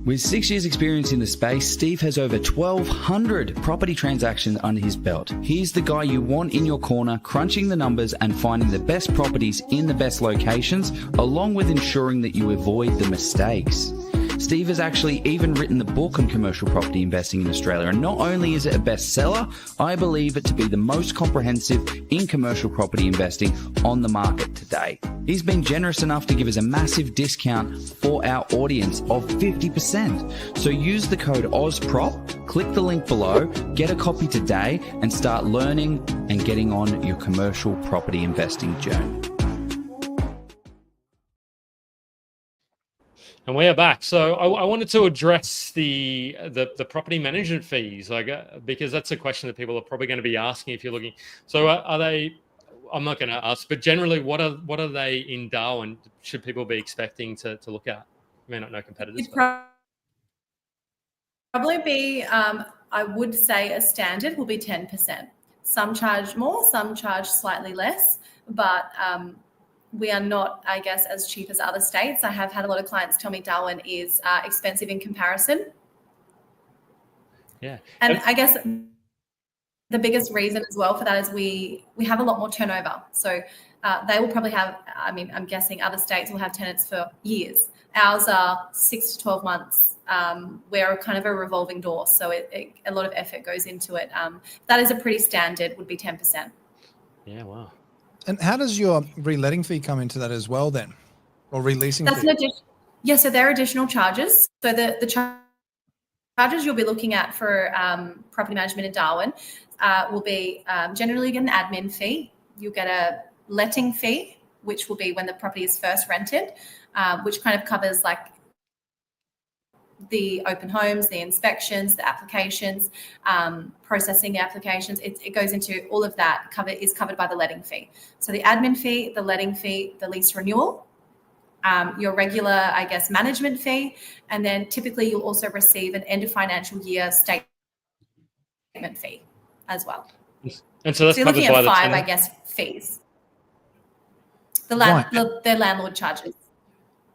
With 6 years experience in the space, Steve has over 1,200 property transactions under his belt. He's the guy you want in your corner, crunching the numbers and finding the best properties in the best locations, along with ensuring that you avoid the mistakes. Steve has actually even written the book on commercial property investing in Australia. And not only is it a bestseller, I believe it to be the most comprehensive in commercial property investing on the market today. He's been generous enough to give us a massive discount for our audience of 50%. So use the code OZPROP, click the link below, get a copy today, and start learning and getting on your commercial property investing journey. And we are back. So I wanted to address the property management fees, because that's a question that people are probably going to be asking if you're looking. So are they? I'm not going to ask, but generally, what are they in Darwin? Should people be expecting to look at? You may not know competitors. It'd probably be, I would say, a standard will be 10%. Some charge more, some charge slightly less, but we are not, I guess, as cheap as other states. I have had a lot of clients tell me Darwin is expensive in comparison. Yeah. And I guess the biggest reason as well for that is we have a lot more turnover. So they will probably have, I mean, I'm guessing other states will have tenants for years. Ours are 6 to 12 months. We're kind of a revolving door. So a lot of effort goes into it. That is a pretty standard, would be 10%. Yeah, wow. And how does your reletting fee come into that as well then? Or releasing That's fee? an addition. Yeah, so there are additional charges. So the charges you'll be looking at for property management in Darwin will be generally you get an admin fee. You'll get a letting fee, which will be when the property is first rented, which kind of covers like the open homes, the inspections, the applications, processing the applications. It goes into all of that is covered by the letting fee. So the admin fee, the letting fee, the lease renewal, your regular, I guess, management fee, and then typically you'll also receive an end of financial year statement fee as well. And so that's you're covered looking by at the 5, tenant? I guess, fees. The landlord charges.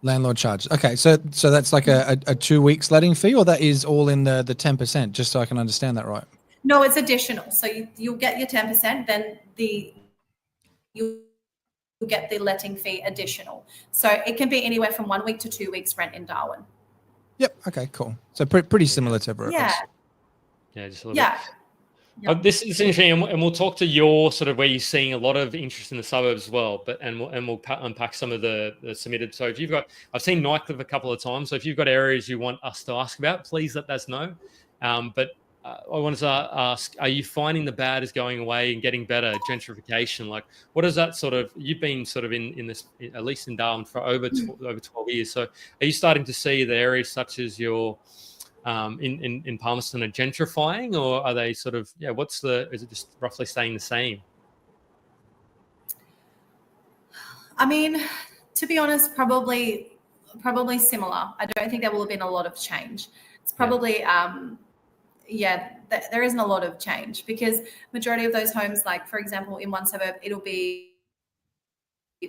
Landlord charge. Okay, so that's like a 2 weeks letting fee, or that is all in the 10%, just so I can understand that right? No, it's additional. So you'll get your 10%, then you'll get the letting fee additional. So it can be anywhere from 1 week to 2 weeks rent in Darwin. Yep. Okay, cool. So pretty similar to everywhere else. Yeah, just a little bit. Yep. This is interesting, and we'll talk to your sort of where you're seeing a lot of interest in the suburbs as well. But we'll unpack some of the submitted. So if you've got, I've seen Nightcliff a couple of times. So if you've got areas you want us to ask about, please let us know. But I wanted to ask: are you finding the bad is going away and getting better? Gentrification, like what is that sort of? You've been sort of in this, at least in Darwin, for over 12 years. So are you starting to see the areas such as your in Palmerston are gentrifying, or are they sort of, is it just roughly staying the same? I mean, to be honest, probably similar. I don't think there will have been a lot of change. It's probably, there isn't a lot of change because majority of those homes, like for example, in one suburb, it'll be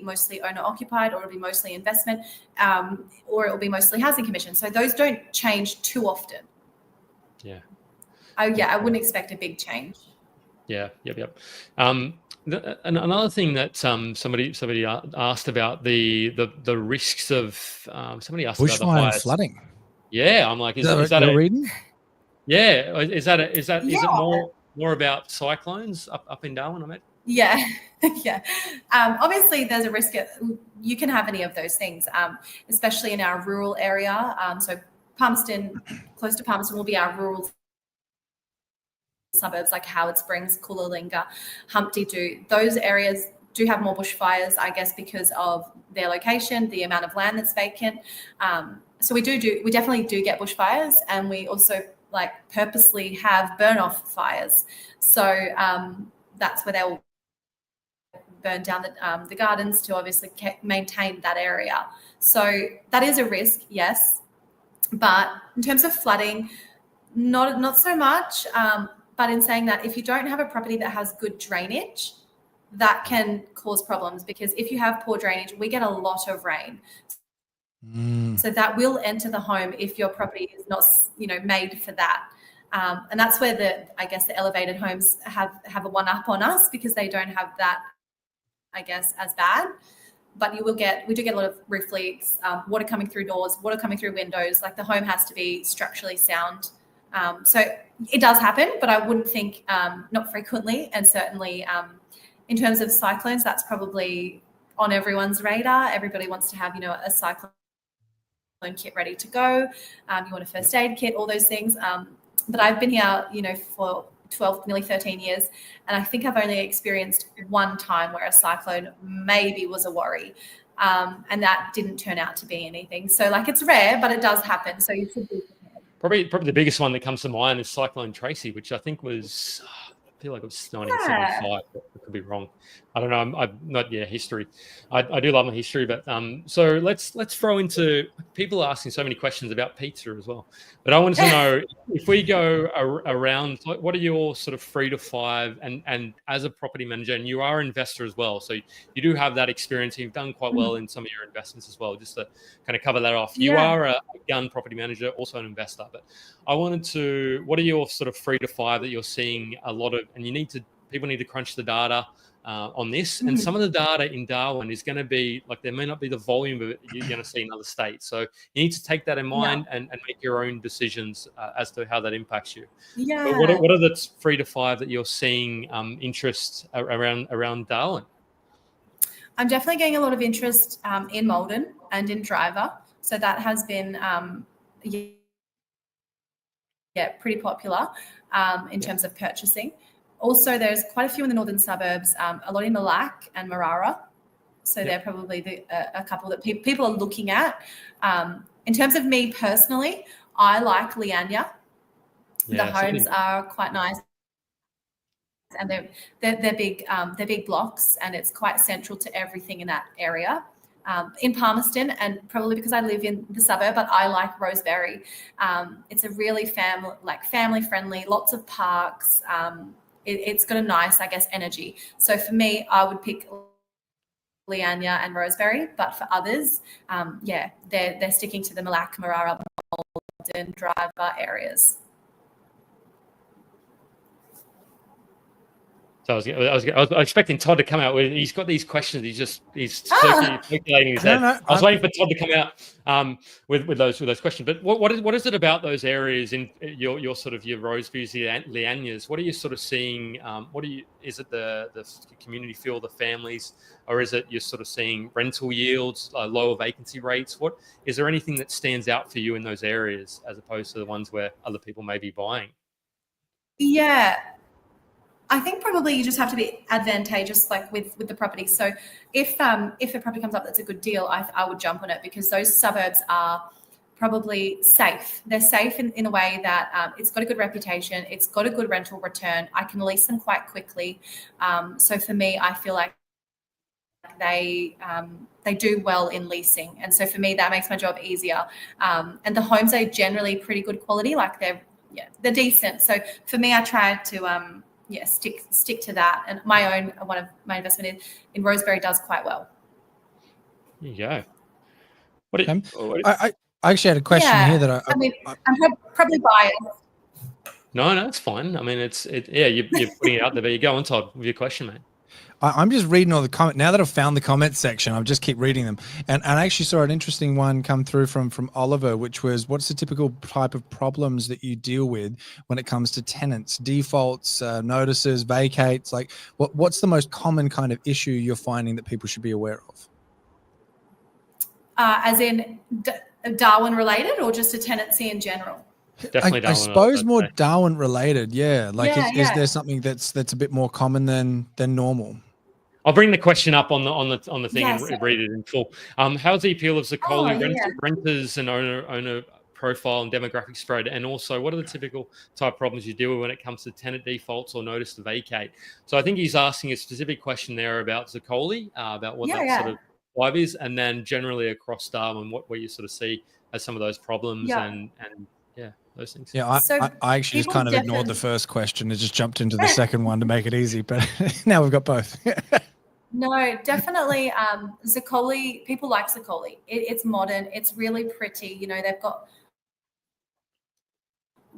mostly owner occupied, or it'll be mostly investment, or it'll be mostly housing commission. So those don't change too often. I wouldn't expect a big change. Yep. Another thing that somebody asked about the risks of somebody asked about the bushfire fires. and flooding. Yeah, I'm like, is that a reading? Yeah, is it more about cyclones up in Darwin? I mean. Yeah. Obviously, there's a risk. You can have any of those things, especially in our rural area. So Palmerston, close to Palmerston, will be our rural suburbs like Howard Springs, Coolalinga, Humpty Doo. Those areas do have more bushfires, I guess, because of their location, the amount of land that's vacant. So we definitely do get bushfires, and we also purposely have burn off fires. So that's where they'll burn down the gardens to obviously maintain that area. So that is a risk, yes. But in terms of flooding, not so much. But in saying that, if you don't have a property that has good drainage, that can cause problems, because if you have poor drainage, we get a lot of rain. So that will enter the home if your property is not, made for that. And that's where the elevated homes have a one up on us, because they don't have that, I guess, as bad. but we do get a lot of roof leaks, water coming through doors, water coming through windows. Like the home has to be structurally sound. So it does happen, but I wouldn't think not frequently. And certainly in terms of cyclones, that's probably on everyone's radar. Everybody wants to have, a cyclone kit ready to go. You want a first aid kit, all those things. But I've been here, for 12, nearly 13 years. And I think I've only experienced one time where a cyclone maybe was a worry. And that didn't turn out to be anything. So it's rare, but it does happen. So you should be prepared. Probably the biggest one that comes to mind is Cyclone Tracy, which I think was, I feel like it was 1975. But I could be wrong. I don't know. I'm not history. I do love my history, but so let's throw into, people are asking so many questions about pizza as well. But I wanted to know, if we go around, what are your sort of 3 to 5, and as a property manager, and you are an investor as well, so you do have that experience. You've done quite well in some of your investments as well. Just to kind of cover that off, you are a young property manager, also an investor. But I wanted to, what are your sort of 3 to 5 that you're seeing a lot of, and people need to crunch the data on this, and some of the data in Darwin is going to be there may not be the volume of it you're going to see in other states. So you need to take that in mind and make your own decisions as to how that impacts you. But what are the 3 to 5 that you're seeing interest around Darwin? I'm definitely getting a lot of interest in Malden and in Driver. So that has been pretty popular in terms of purchasing. Also, there's quite a few in the northern suburbs, a lot in Malak and Marara. So they're probably a couple that people are looking at. In terms of me personally, I like Leanya. The homes are quite nice, and they're big. They're big blocks, and it's quite central to everything in that area. In Palmerston, and probably because I live in the suburb, but I like Rosebery. It's a really family friendly, lots of parks. It's got a nice, energy. So for me, I would pick Leanya and Rosebery, but for others, they're sticking to the Malak, Marara, Malden, Driver areas. So I was expecting Todd to come out with. He's got these questions. He's circulating his head. I was waiting for Todd to come out with those questions. But what is it about those areas in your sort of your Roseberries, Leanyas? What are you sort of seeing? Is it the community feel, the families, or is it you're sort of seeing rental yields, lower vacancy rates? Is there anything that stands out for you in those areas as opposed to the ones where other people may be buying? Yeah. I think probably you just have to be advantageous, with the property. So if a property comes up that's a good deal, I would jump on it, because those suburbs are probably safe. They're safe in a way that it's got a good reputation. It's got a good rental return. I can lease them quite quickly. So for me, I feel like they do well in leasing. And so for me, that makes my job easier. And the homes are generally pretty good quality. They're decent. So for me, I try to stick to that. And one of my investment in Rosebery does quite well. There you go. I actually had a question here that I'm probably biased. No, it's fine. I mean, you're putting it out there. But you go on, Todd, with your question, mate. I'm just reading all the comment. Now that I've found the comment section, I'll just keep reading them. And I actually saw an interesting one come through from Oliver, which was, what's the typical type of problems that you deal with when it comes to tenants, defaults, notices, vacates? What's the most common kind of issue you're finding that people should be aware of? As in Darwin related, or just a tenancy in general? Definitely Darwin. I suppose more Darwin related. Yeah. Is there something that's a bit more common than normal? I'll bring the question up on the thing and read it in full. How's the appeal of Zuccoli renters and owner profile and demographic spread? And also, what are the typical type problems you deal with when it comes to tenant defaults or notice to vacate? So I think he's asking a specific question there about Zuccoli, about what sort of vibe is, and then generally across Darwin, what you sort of see as some of those problems and those things. Yeah, I actually just kind of ignored the first question and just jumped into the second one to make it easy, but now we've got both. No, definitely. Zuccoli, people like Zuccoli. It's modern. It's really pretty. They've got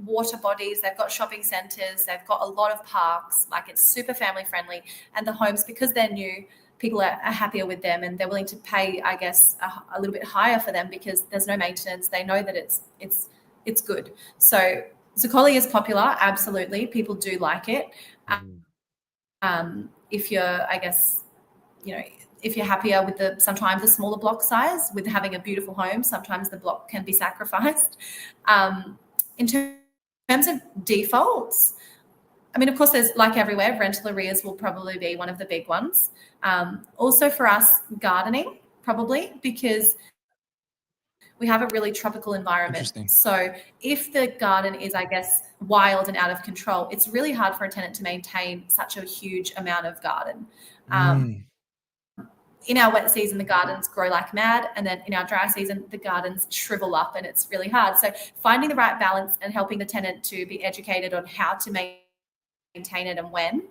water bodies. They've got shopping centres. They've got a lot of parks. It's super family friendly. And the homes, because they're new, people are happier with them, and they're willing to pay, I guess, a little bit higher for them because there's no maintenance. They know that it's good. So Zuccoli is popular, absolutely. People do like it. If you're, I guess, if you're happier with sometimes the smaller block size, with having a beautiful home, sometimes the block can be sacrificed. In terms of defaults, I mean, of course, there's, like everywhere, rental arrears will probably be one of the big ones. Also for us, gardening, probably, because we have a really tropical environment. So if the garden is, I guess, wild and out of control, it's really hard for a tenant to maintain such a huge amount of garden. In our wet season, the gardens grow like mad. And then in our dry season, the gardens shrivel up and it's really hard. So finding the right balance and helping the tenant to be educated on how to maintain it and when,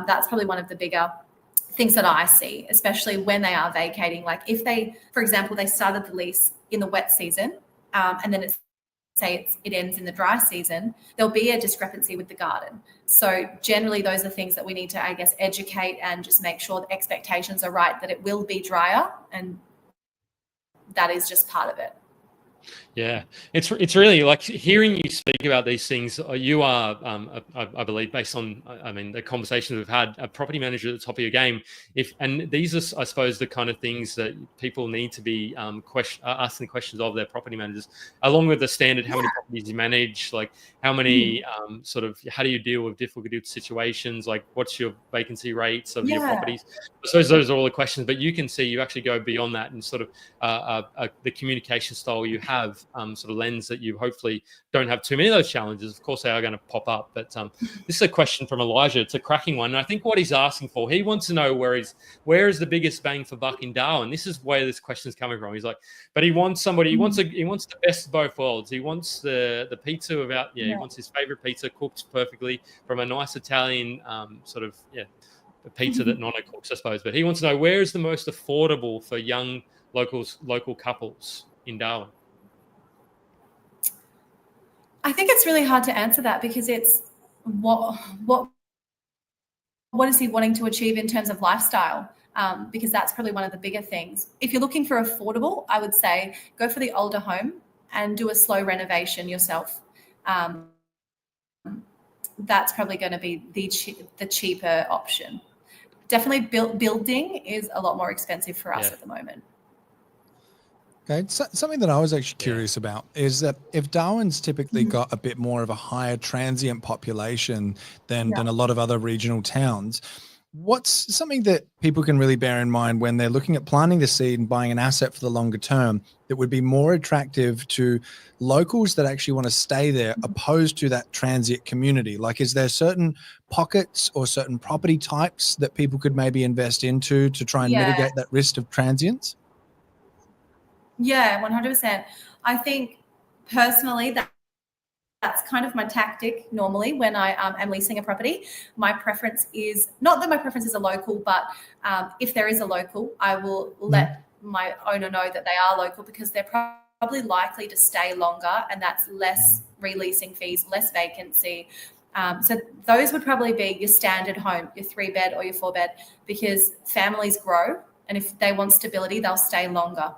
that's probably one of the bigger things that I see, especially when they are vacating. Like if they, for example, they started the lease in the wet season, and then it ends in the dry season, there'll be a discrepancy with the garden. So generally those are things that we need to, I guess, educate and just make sure the expectations are right, that it will be drier, and that is just part of it. Yeah, it's really like hearing you speak about these things. You are, I believe, based on, the conversations we've had, a property manager at the top of your game. And these are, I suppose, the kind of things that people need to be asking questions of their property managers, along with the standard, how many properties you manage, like how many, how do you deal with difficult situations, like what's your vacancy rates of your properties. So those are all the questions, but you can see you actually go beyond that and sort of the communication style you have. Sort of lens that you hopefully don't have too many of those challenges. Of course, they are going to pop up, but this is a question from Elijah. It's a cracking one, and I think what he's asking for, he wants to know where is the biggest bang for buck in Darwin. This is where this question is coming from. He's like, but he wants somebody. He wants the best of both worlds. He wants the pizza he wants his favorite pizza cooked perfectly from a nice Italian a pizza that Nonna cooks, I suppose. But he wants to know where is the most affordable for young local couples in Darwin. I think it's really hard to answer that, because it's what is he wanting to achieve in terms of lifestyle? Because that's probably one of the bigger things. If you're looking for affordable, I would say go for the older home and do a slow renovation yourself. That's probably going to be the cheaper option. Definitely building is a lot more expensive for us at the moment. Okay, so something that I was actually curious about is that if Darwin's typically got a bit more of a higher transient population than a lot of other regional towns, what's something that people can really bear in mind when they're looking at planting the seed and buying an asset for the longer term that would be more attractive to locals that actually want to stay there opposed to that transient community? Like, is there certain pockets or certain property types that people could maybe invest into to try and mitigate that risk of transients? Yeah, 100%. I think personally that's kind of my tactic normally when I am leasing a property. My preference is, not that my preference is a local, but if there is a local, I will let my owner know that they are local, because they're probably likely to stay longer, and that's less releasing fees, less vacancy. So those would probably be your standard home, your 3-bed or your 4-bed, because families grow, and if they want stability, they'll stay longer.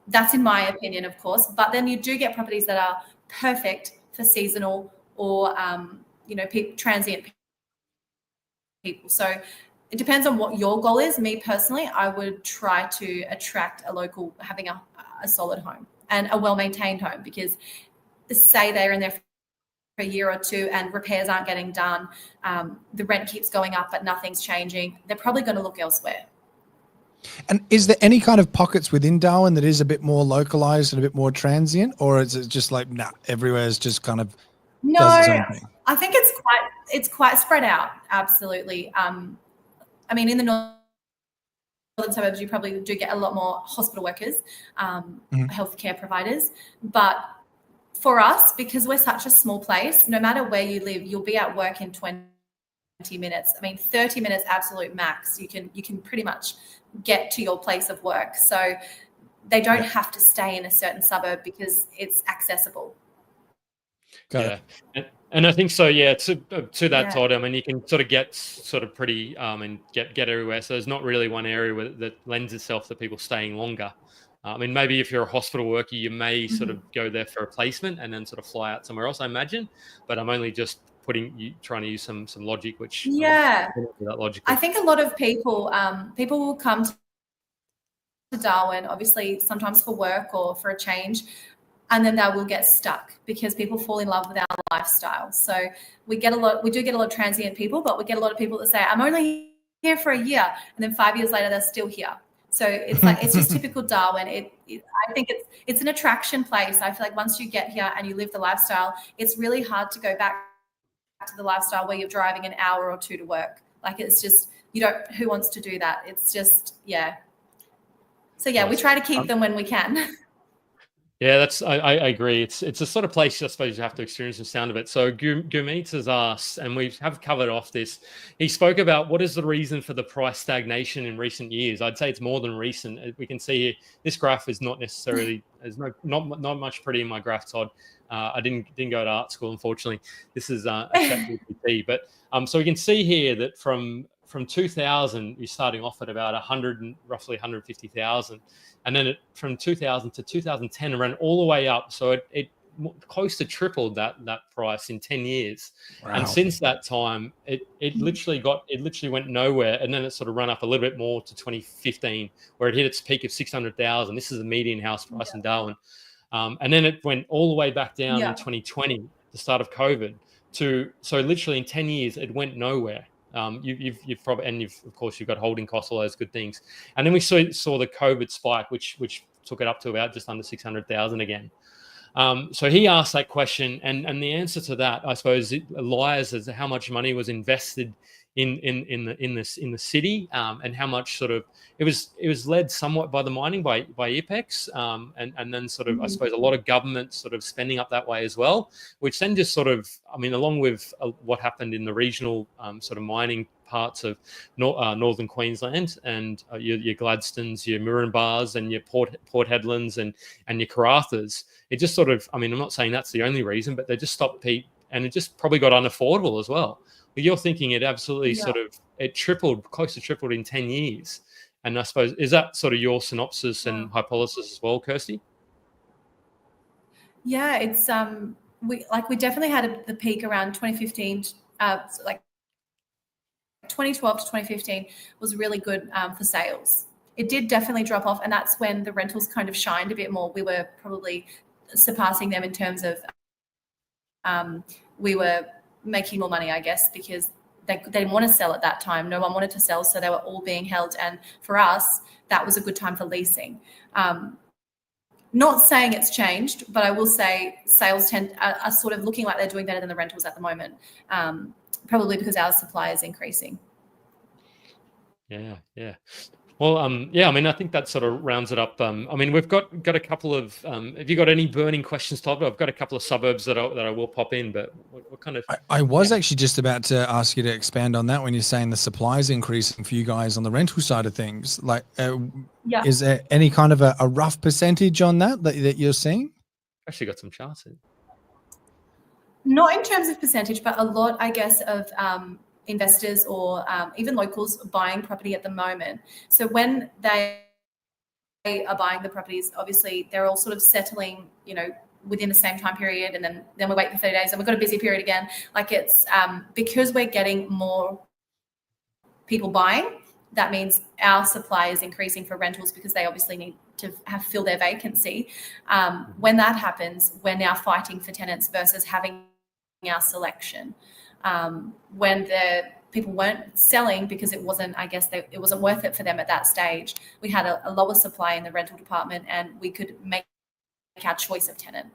That's in my opinion, of course. But then you do get properties that are perfect for seasonal or, transient people. So it depends on what your goal is. Me personally, I would try to attract a local having a solid home and a well-maintained home, because say they're in there for a year or two and repairs aren't getting done, the rent keeps going up but nothing's changing, they're probably going to look elsewhere. And is there any kind of pockets within Darwin that is a bit more localized and a bit more transient, or is it just like, everywhere is just kind of does its own thing? I think it's quite spread out. Absolutely. In the northern suburbs, you probably do get a lot more hospital workers, healthcare providers. But for us, because we're such a small place, no matter where you live, you'll be at work in 20 minutes. 30 minutes absolute max. You can pretty much get to your place of work. So they don't have to stay in a certain suburb because it's accessible. Got it. And I think so, yeah. To that, Yeah. Todd. I mean, you can sort of get sort of pretty and get everywhere. So there's not really one area that lends itself to people staying longer. I mean, maybe if you're a hospital worker, you may sort of go there for a placement and then sort of fly out somewhere else, I imagine. But I'm only just trying to use some logic, which Yeah, that logical. I think a lot of people will come to Darwin, obviously sometimes for work or for a change, and then they will get stuck because people fall in love with our lifestyle. So we do get a lot of transient people, but we get a lot of people that say, I'm only here for a year, and then 5 years later they're still here. So it's like, it's just typical Darwin. I think it's an attraction place. I feel like once you get here and you live the lifestyle, it's really hard to go back to the lifestyle where you're driving an hour or two to work. Like, it's just, who wants to do that? It's just, yeah. So yeah, we try to keep them when we can. Yeah, I agree. It's a sort of place I suppose you have to experience the sound of it. So Gurmeet has asked, and we have covered off this. He spoke about what is the reason for the price stagnation in recent years. I'd say it's more than recent. We can see here, this graph is not necessarily not much pretty in my graph, Todd. I didn't go to art school, unfortunately. This is a ChatGPT, but so we can see here that from 2000, you're starting off at about roughly 150,000. And then from 2000 to 2010, it ran all the way up. So it close to tripled that price in 10 years. Wow. And since that time, it literally went nowhere. And then it sort of run up a little bit more to 2015, where it hit its peak of 600,000. This is the median house price in Darwin. And then it went all the way back down in 2020, the start of COVID. So literally in 10 years, it went nowhere. You've probably, and of course you've got holding costs, all those good things, and then we saw the COVID spike, which took it up to about just under 600,000 again. So he asked that question, and the answer to that, I suppose, it lies as to how much money was invested in the city, and how much sort of it was led somewhat by the mining by IPEX, and then sort of I suppose a lot of government sort of spending up that way as well, which then just sort of, I mean, along with what happened in the regional sort of mining parts of northern Queensland and your Gladstones, your Murrumbars, and your Port Hedlands and your Karathas, it just sort of, I mean, I'm not saying that's the only reason, but they just stopped and it just probably got unaffordable as well. But you're thinking it absolutely close to tripled in 10 years. And I suppose, is that sort of your synopsis and hypothesis as well, Kirsty? Yeah, it's we definitely had the peak around 2015, like 2012 to 2015 was really good for sales. It did definitely drop off, and that's when the rentals kind of shined a bit more. We were probably surpassing them in terms of we were making more money, I guess, because they didn't want to sell at that time. No one wanted to sell, so they were all being held. And for us, that was a good time for leasing. Not saying it's changed, but I will say sales are sort of looking like they're doing better than the rentals at the moment, probably because our supply is increasing. Yeah. Well, I mean, I think that sort of rounds it up. I mean, we've got a couple of. Have you got any burning questions, Todd? I've got a couple of suburbs that I will pop in, but what kind of? I was actually just about to ask you to expand on that when you're saying the supply is increasing for you guys on the rental side of things. Like, is there any kind of a rough percentage on that you're seeing? Actually, got some charts in. Not in terms of percentage, but a lot, I guess, of investors or even locals buying property at the moment. So when they are buying the properties, obviously they're all sort of settling, within the same time period, and then we wait for 30 days and we've got a busy period again. Like, it's because we're getting more people buying, that means our supply is increasing for rentals because they obviously need to fill their vacancy. When that happens, we're now fighting for tenants versus having our selection. When the people weren't selling because it wasn't, I guess, it wasn't worth it for them at that stage, we had a lower supply in the rental department and we could make our choice of tenant.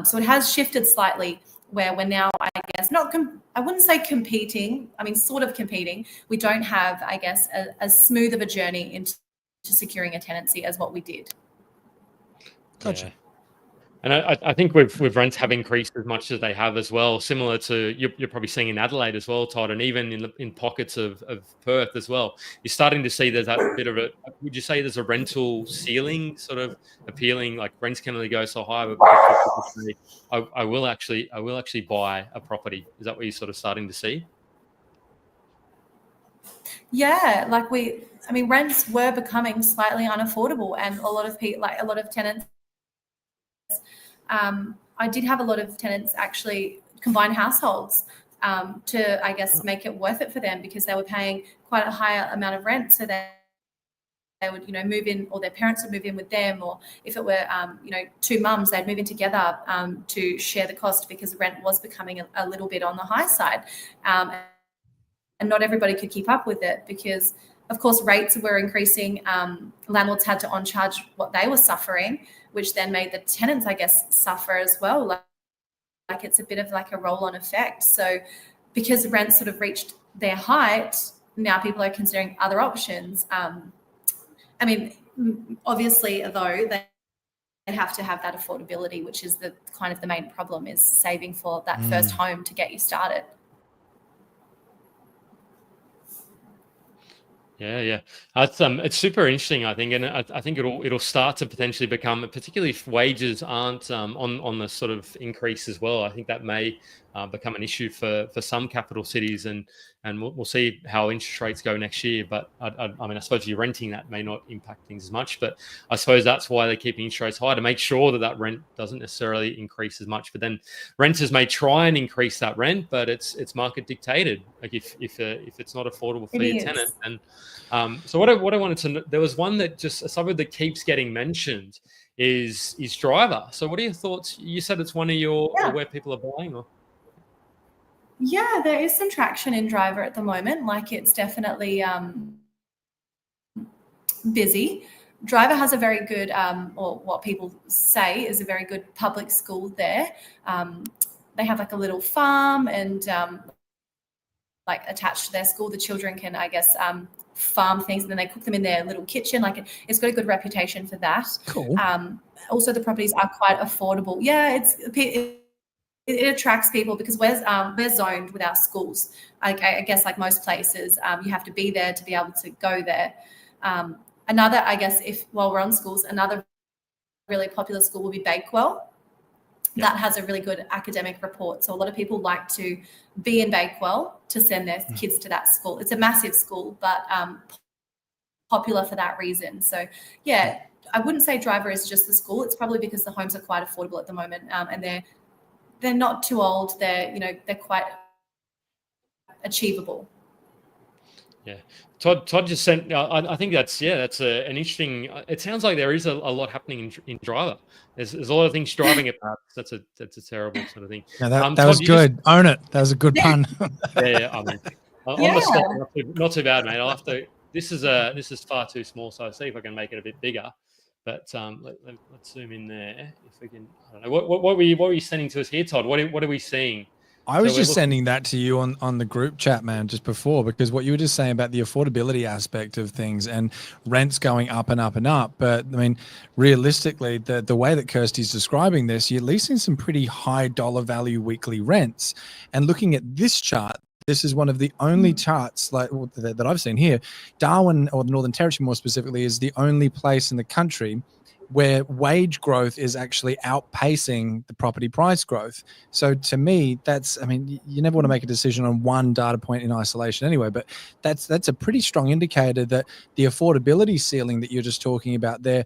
So it has shifted slightly where we're now, I guess, I wouldn't say competing, I mean, sort of competing. We don't have, I guess, as smooth of a journey into securing a tenancy as what we did. Gotcha. Yeah. And I think with rents have increased as much as they have as well, similar to you're probably seeing in Adelaide as well, Todd, and even in pockets of Perth as well. You're starting to see there's that bit of a. Would you say there's a rental ceiling sort of appealing? Like rents can only go so high, but people say, I will actually buy a property. Is that what you're sort of starting to see? Yeah, like rents were becoming slightly unaffordable, and a lot of people, like a lot of tenants. I did have a lot of tenants actually combine households to, I guess, make it worth it for them, because they were paying quite a higher amount of rent. So they would, move in, or their parents would move in with them, or if it were, two mums, they'd move in together to share the cost, because rent was becoming a little bit on the high side. And not everybody could keep up with it, because, of course, rates were increasing. Landlords had to on-charge what they were suffering, which then made the tenants, I guess, suffer as well. Like it's a bit of like a roll-on effect. So because rents sort of reached their height, now people are considering other options. Obviously, though, they have to have that affordability, which is the kind of the main problem, is saving for that first home to get you started. Yeah. It's super interesting, I think, and I think it'll start to potentially become, particularly if wages aren't on the sort of increase as well. I think that may become an issue for some capital cities, and we'll see how interest rates go next year. But I suppose you're renting, that may not impact things as much, but I suppose that's why they're keeping interest rates high, to make sure that rent doesn't necessarily increase as much. But then renters may try and increase that rent, but it's market dictated. Like if it's not affordable for your tenant, and so what I wanted to know, there was one that just a suburb that keeps getting mentioned is Driver. So what are your thoughts? You said it's one of your where people are buying, or? Yeah, there is some traction in Driver at the moment. Like it's definitely busy. Driver has a very good, or what people say is a very good public school there. They have like a little farm, and like attached to their school, the children can, I guess, farm things, and then they cook them in their little kitchen. Like it's got a good reputation for that. Cool. Also, the properties are quite affordable. Yeah, it attracts people because we're zoned with our schools. I guess like most places, you have to be there to be able to go there. Another, I guess, while we're on schools, another really popular school will be Bakewell. Yep. That has a really good academic report. So a lot of people like to be in Bakewell to send their kids to that school. It's a massive school, but popular for that reason. So yeah, I wouldn't say Driver is just the school. It's probably because the homes are quite affordable at the moment, and they're not too old. They're quite achievable. Yeah, Todd just sent. I think that's an interesting. It sounds like there is a lot happening in Driver. There's a lot of things driving about. That's a terrible sort of thing. Yeah, that Todd, was good. Own it. That was a good pun. Yeah. I mean, on the spot, not too bad, mate. I'll have to. This is far too small, so I'll see if I can make it a bit bigger. But let's zoom in there if we can. I don't know what were you sending to us here, Todd? What are we seeing? I was just sending that to you on the group chat, man, just before, because what you were just saying about the affordability aspect of things and rents going up and up and up. But I mean, realistically, the way that Kirsty's describing this, you're leasing some pretty high dollar value weekly rents. And looking at this chart, this is one of the only charts that I've seen here. Darwin, or the Northern Territory more specifically, is the only place in the country where wage growth is actually outpacing the property price growth. So to me, you never want to make a decision on one data point in isolation anyway, but that's a pretty strong indicator that the affordability ceiling that you're just talking about there,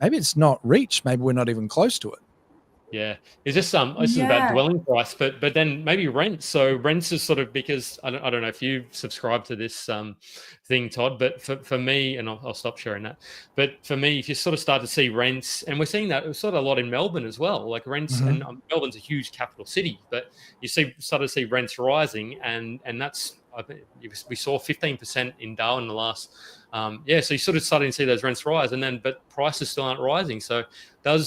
maybe it's not reached, maybe we're not even close to it. Yeah, is this is about dwelling price, but then maybe rents. So rents is sort of, because I don't know if you subscribe to this thing, Todd, but for me, and I'll stop sharing that. But for me, if you sort of start to see rents, and we're seeing that sort of a lot in Melbourne as well, like rents, and Melbourne's a huge capital city, but you start to see rents rising, and that's, we saw 15% in Darwin in the last So you're sort of starting to see those rents rise, but prices still aren't rising. So are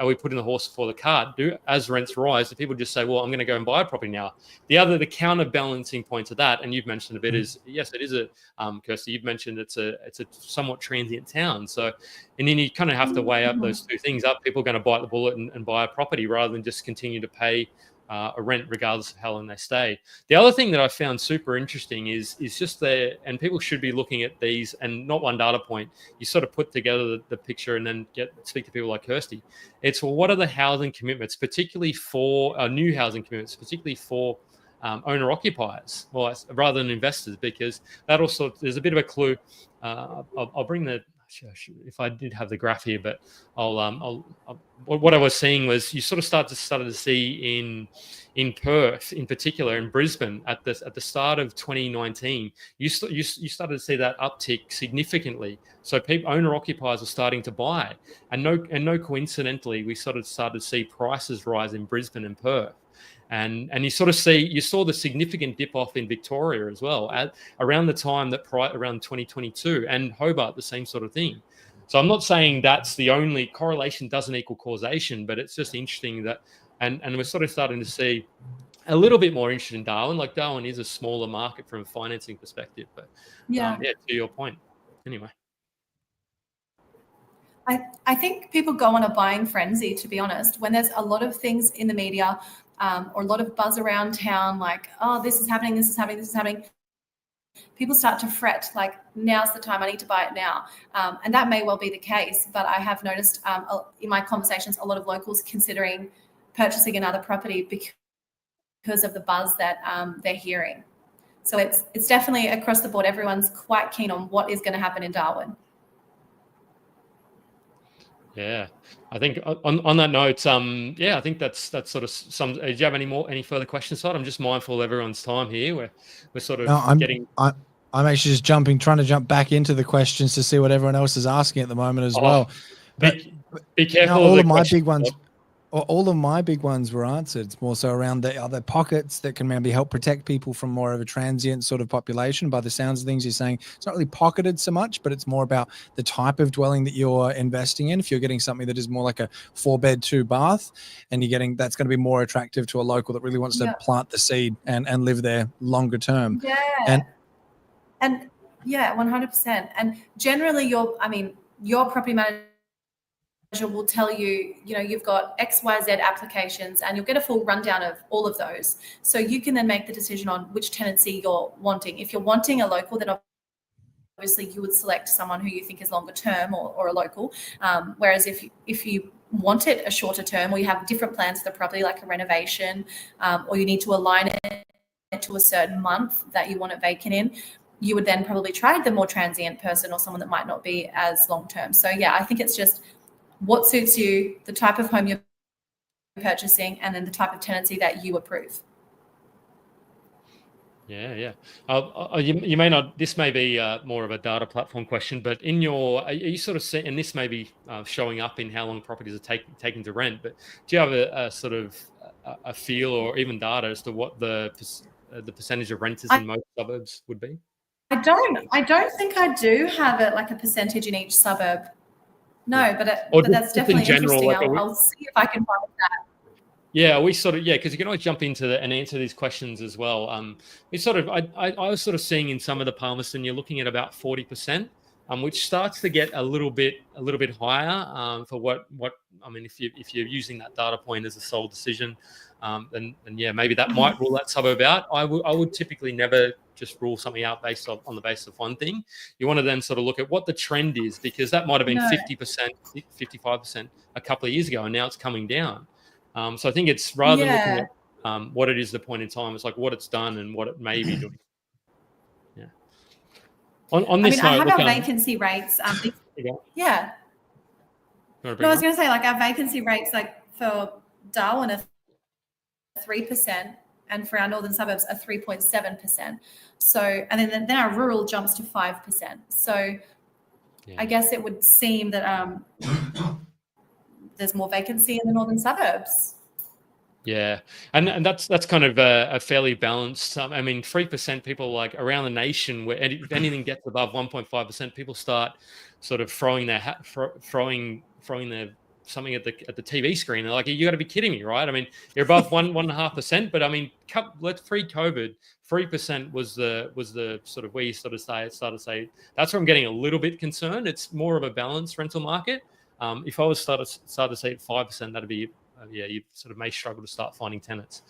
we putting the horse before the cart? As rents rise, do people just say, well, I'm going to go and buy a property now? The counterbalancing point to that, and you've mentioned a bit, is yes, it is Kirsty, you've mentioned it's a somewhat transient town. So, and then you kind of have to weigh up those two things. Are people going to bite the bullet and buy a property rather than just continue to pay a rent regardless of how long they stay? The other thing that I found super interesting is just and people should be looking at these, and not one data point. You sort of put together the picture and then speak to people like Kirsty. It's, well, what are the housing commitments, particularly for new housing commitments, particularly for owner occupiers, rather than investors, because that also, there's a bit of a clue. I'll bring the, if I did have the graph here, but what I was seeing was you sort of started to see in Perth, in particular, in Brisbane, at the start of 2019, you started to see that uptick significantly. So owner occupiers are starting to buy, and no coincidentally, we sort of started to see prices rise in Brisbane and Perth. And you saw the significant dip off in Victoria as well around the time around 2022, and Hobart, the same sort of thing. So I'm not saying that's the only correlation, doesn't equal causation, but it's just interesting that, and we're sort of starting to see a little bit more interest in Darwin. Like, Darwin is a smaller market from a financing perspective, but to your point. Anyway. I think people go on a buying frenzy, to be honest, when there's a lot of things in the media or a lot of buzz around town, like, oh, this is happening, this is happening, this is happening. People start to fret, like, now's the time, I need to buy it now. And that may well be the case, but I have noticed in my conversations, a lot of locals considering purchasing another property because of the buzz that they're hearing. So it's definitely across the board. Everyone's quite keen on what is going to happen in Darwin. Yeah, I think on that note, I think that's sort of some. Do you have any further questions, Todd? I'm just mindful of everyone's time here. We're sort of I'm actually just trying to jump back into the questions to see what everyone else is asking at the moment as well. Be careful. All of my big ones. All of my big ones were answered. It's more so around the other pockets that can maybe help protect people from more of a transient sort of population. By the sounds of things, you're saying it's not really pocketed so much, but it's more about the type of dwelling that you're investing in. If you're getting something that is more like a 4-bed, 2-bath, and that's going to be more attractive to a local that really wants to plant the seed and live there longer term. Yeah. And 100%. And generally your property manager will tell you, you've got XYZ applications, and you'll get a full rundown of all of those. So you can then make the decision on which tenancy you're wanting. If you're wanting a local, then obviously you would select someone who you think is longer term or a local. Whereas if you want it a shorter term, or you have different plans for the property, like a renovation, or you need to align it to a certain month that you want it vacant in, you would then probably try the more transient person or someone that might not be as long term. So I think it's just what suits you, the type of home you're purchasing, and then the type of tenancy that you approve. Yeah. You may not. This may be more of a data platform question, but are you sort of seeing, and this may be showing up in how long properties are taking to rent, but do you have a sort of a feel or even data as to what the percentage of renters in most suburbs would be? I don't think I do have it like a percentage in each suburb. No, but that's definitely general, interesting. I'll see if I can find that. Yeah, because you can always jump into and answer these questions as well. It's sort of I was sort of seeing in some of the Palmerston, you're looking at about 40%, which starts to get a little bit higher for what I mean. If you're using that data point as a sole decision, then maybe that might rule that suburb out. I would typically never just rule something out based on the basis of one thing. You want to then sort of look at what the trend is, because that might have been 50%, 55% a couple of years ago, and now it's coming down. So I think it's rather than looking at what it is the point in time, it's like what it's done and what it may be doing. Yeah. On this note, I have our vacancy rates. Yeah. No, I was going to say, like, our vacancy rates, like for Darwin, are 3%, and for our northern suburbs are 3.7%. So, and then our rural jumps to 5%. So, I guess it would seem that there's more vacancy in the northern suburbs. Yeah, and that's kind of a fairly balanced. I mean, 3% people like around the nation, where if anything gets above 1.5%, people start sort of throwing their throwing their something at the TV screen. They're like, you got to be kidding me, right? I mean, you're above 1.5%, but I mean, let's pre-COVID, 3% was the sort of where you sort of started to say that's where I'm getting a little bit concerned. It's more of a balanced rental market. If I was start to say at 5%, that'd be you sort of may struggle to start finding tenants.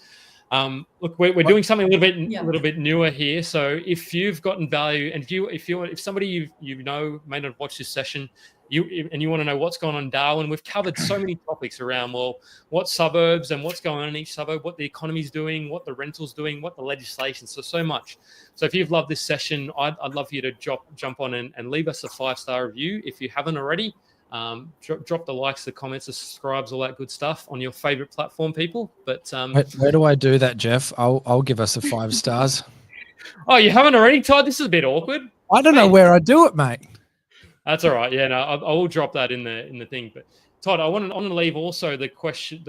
Look, we're doing something a little bit newer here. So if you've gotten value, and if somebody you know may not watch this session, you want to know what's going on in Darwin, we've covered so many topics around what suburbs and what's going on in each suburb, what the economy's doing, what the rental's doing, what the legislation. So much. So if you've loved this session, I'd love for you to jump on and leave us a 5-star review if you haven't already. Drop the likes, the comments, the subscribes, all that good stuff on your favorite platform, people. But where do I do that, Jeff? I'll give us a 5 stars. Oh, you haven't already, Todd? This is a bit awkward. I don't know where I do it, mate. That's all right. Yeah, no, I will drop that in the thing. But Todd, I want to leave also the question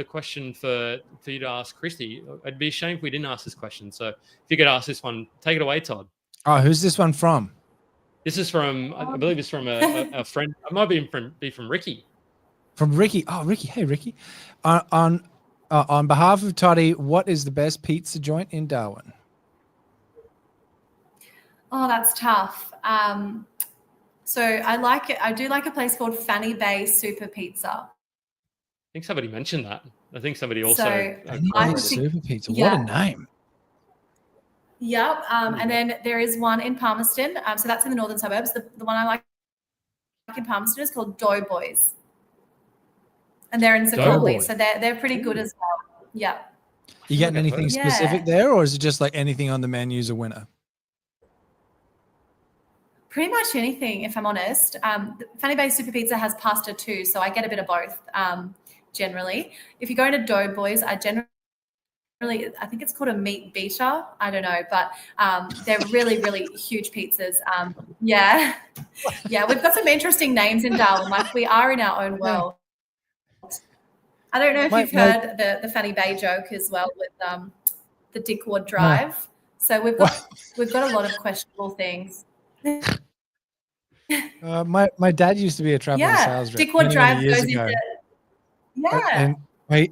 for you to ask Kirsty. It'd be a shame if we didn't ask this question. So if you could ask this one, take it away, Todd. Oh, who's this one from? This is from, I believe it's from a friend. It might be from Ricky. From Ricky. Oh, Ricky. Hey, Ricky. On behalf of Toddy, what is the best pizza joint in Darwin? Oh, that's tough. So I do like a place called Fanny Bay Super Pizza. I think somebody mentioned that. I think somebody also. Fanny Bay Super Pizza. Yeah. What a name. Yep. And then there is one in Palmerston. So that's in the northern suburbs. The one I like in Palmerston is called Doughboys. And they're in Suburb. So they're pretty good as well. Yeah. You getting anything specific there, or is it just like anything on the menu is a winner? Pretty much anything, if I'm honest. Fanny Bay Super Pizza has pasta too, so I get a bit of both generally. If you go to Doughboys, I think it's called a meat beater. I don't know, but they're really, really huge pizzas. Yeah, we've got some interesting names in Darwin. Like we are in our own world. I don't know if you've heard the Fanny Bay joke as well with the Dickwad Drive. No. So we've got a lot of questionable things. My dad used to be a traveling sales rep. Dickwad Drive goes into and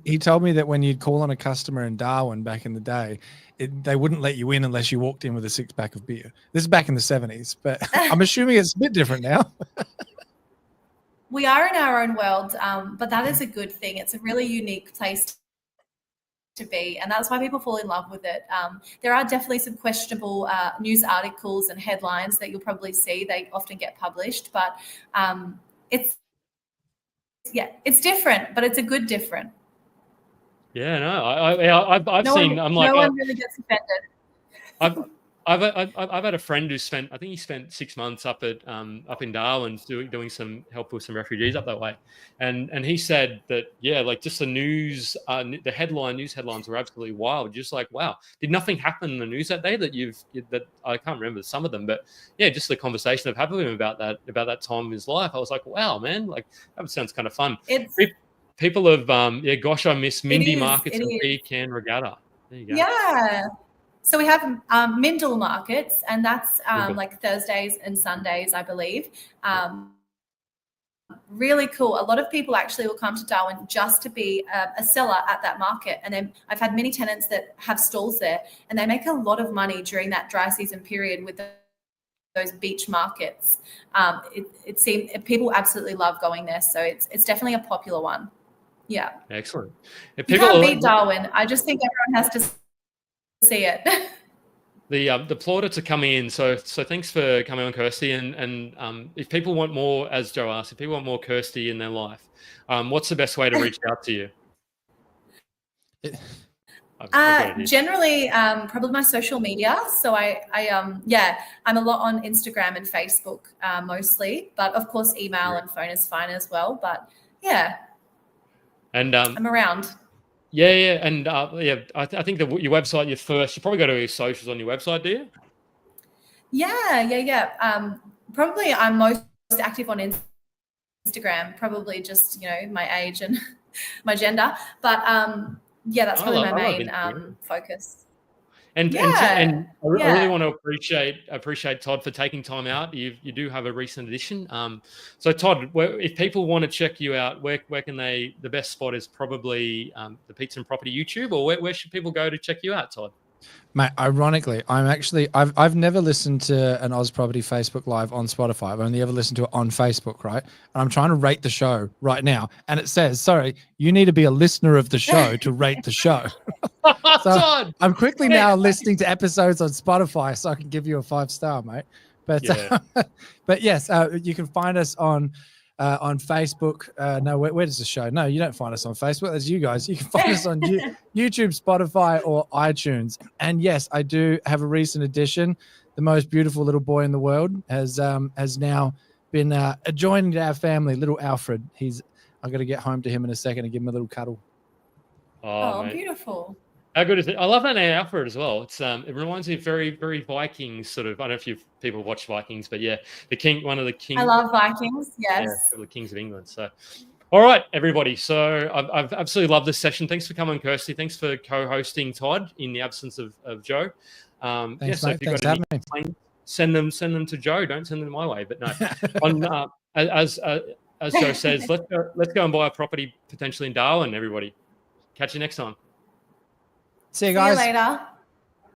he told me that when you'd call on a customer in Darwin back in the day, they wouldn't let you in unless you walked in with a 6-pack of beer. This is back in the 70s, but I'm assuming it's a bit different now. We are in our own world, but that is a good thing. It's a really unique place to be, and that's why people fall in love with it. There are definitely some questionable news articles and headlines that you'll probably see. They often get published, but it's different, but it's a good different. Yeah, no, I've seen. I'm like, no one really gets offended. I've had a friend who spent 6 months up in Darwin doing some help with some refugees up that way, and he said that like just the news, the news headlines were absolutely wild. Just like, wow, did nothing happen in the news that day that I can't remember some of them, but just the conversation I've had with him about that time of his life, I was like, wow, man, like that sounds kind of fun. People have gosh, I miss Mindy Markets and Pecan Regatta. There you go. Yeah. So we have Mindle Markets, and that's like Thursdays and Sundays, I believe. Really cool. A lot of people actually will come to Darwin just to be a seller at that market. And then I've had many tenants that have stalls there, and they make a lot of money during that dry season period with those beach markets. It seems people absolutely love going there. So it's definitely a popular one. Yeah. Excellent. You can't beat Darwin. I just think everyone has to see it. The plaudits are coming in, so thanks for coming on, Kirsty. And if people want more, as Joe asked, if people want more Kirsty in their life, what's the best way to reach out to you? Generally, probably my social media. So I'm a lot on Instagram and Facebook mostly, but of course email and phone is fine as well. But and I'm around. Yeah, and I think your website, you probably go to your socials on your website, do you? Yeah. Probably I'm most active on Instagram, probably just, my age and my gender. But yeah, that's I really love- my I love main interviewing. focus. And Yeah, I really yeah. want to appreciate Todd for taking time out. You do have a recent edition. So Todd, if people want to check you out, where can they? The best spot is probably the Pizza and Property YouTube, or where should people go to check you out, Todd? Mate, ironically, I've never listened to an Oz Property Facebook Live on Spotify. I've only ever listened to it on Facebook, right? And I'm trying to rate the show right now, and it says, "Sorry, you need to be a listener of the show to rate the show." So Todd, I'm quickly now listening to episodes on Spotify so I can give you a 5-star, mate. But Yeah. but yes, you can find us on Facebook. No, where does the show? No, you don't find us on Facebook. That's you guys. You can find us on YouTube, Spotify, or iTunes. And yes, I do have a recent addition. The most beautiful little boy in the world has now been joined our family. Little Alfred. I'm going to get home to him in a second and give him a little cuddle. Oh, mate. beautiful. How good is it? I love that name, Alfred, as well. It's it reminds me of very, very Vikings sort of. I don't know if people watch Vikings, but yeah, one of the kings. I love Vikings. Yeah, Yes. the kings of England. So, all right, everybody. So I've absolutely loved this session. Thanks for coming, Kirsty. Thanks for co-hosting Todd in the absence of Joe. Thanks, so mate. if you've Thanks got for any having me. send them to Joe. Don't send them my way. But no, as Joe says, let's go and buy a property potentially in Darwin. Everybody, catch you next time. See you guys. See you later.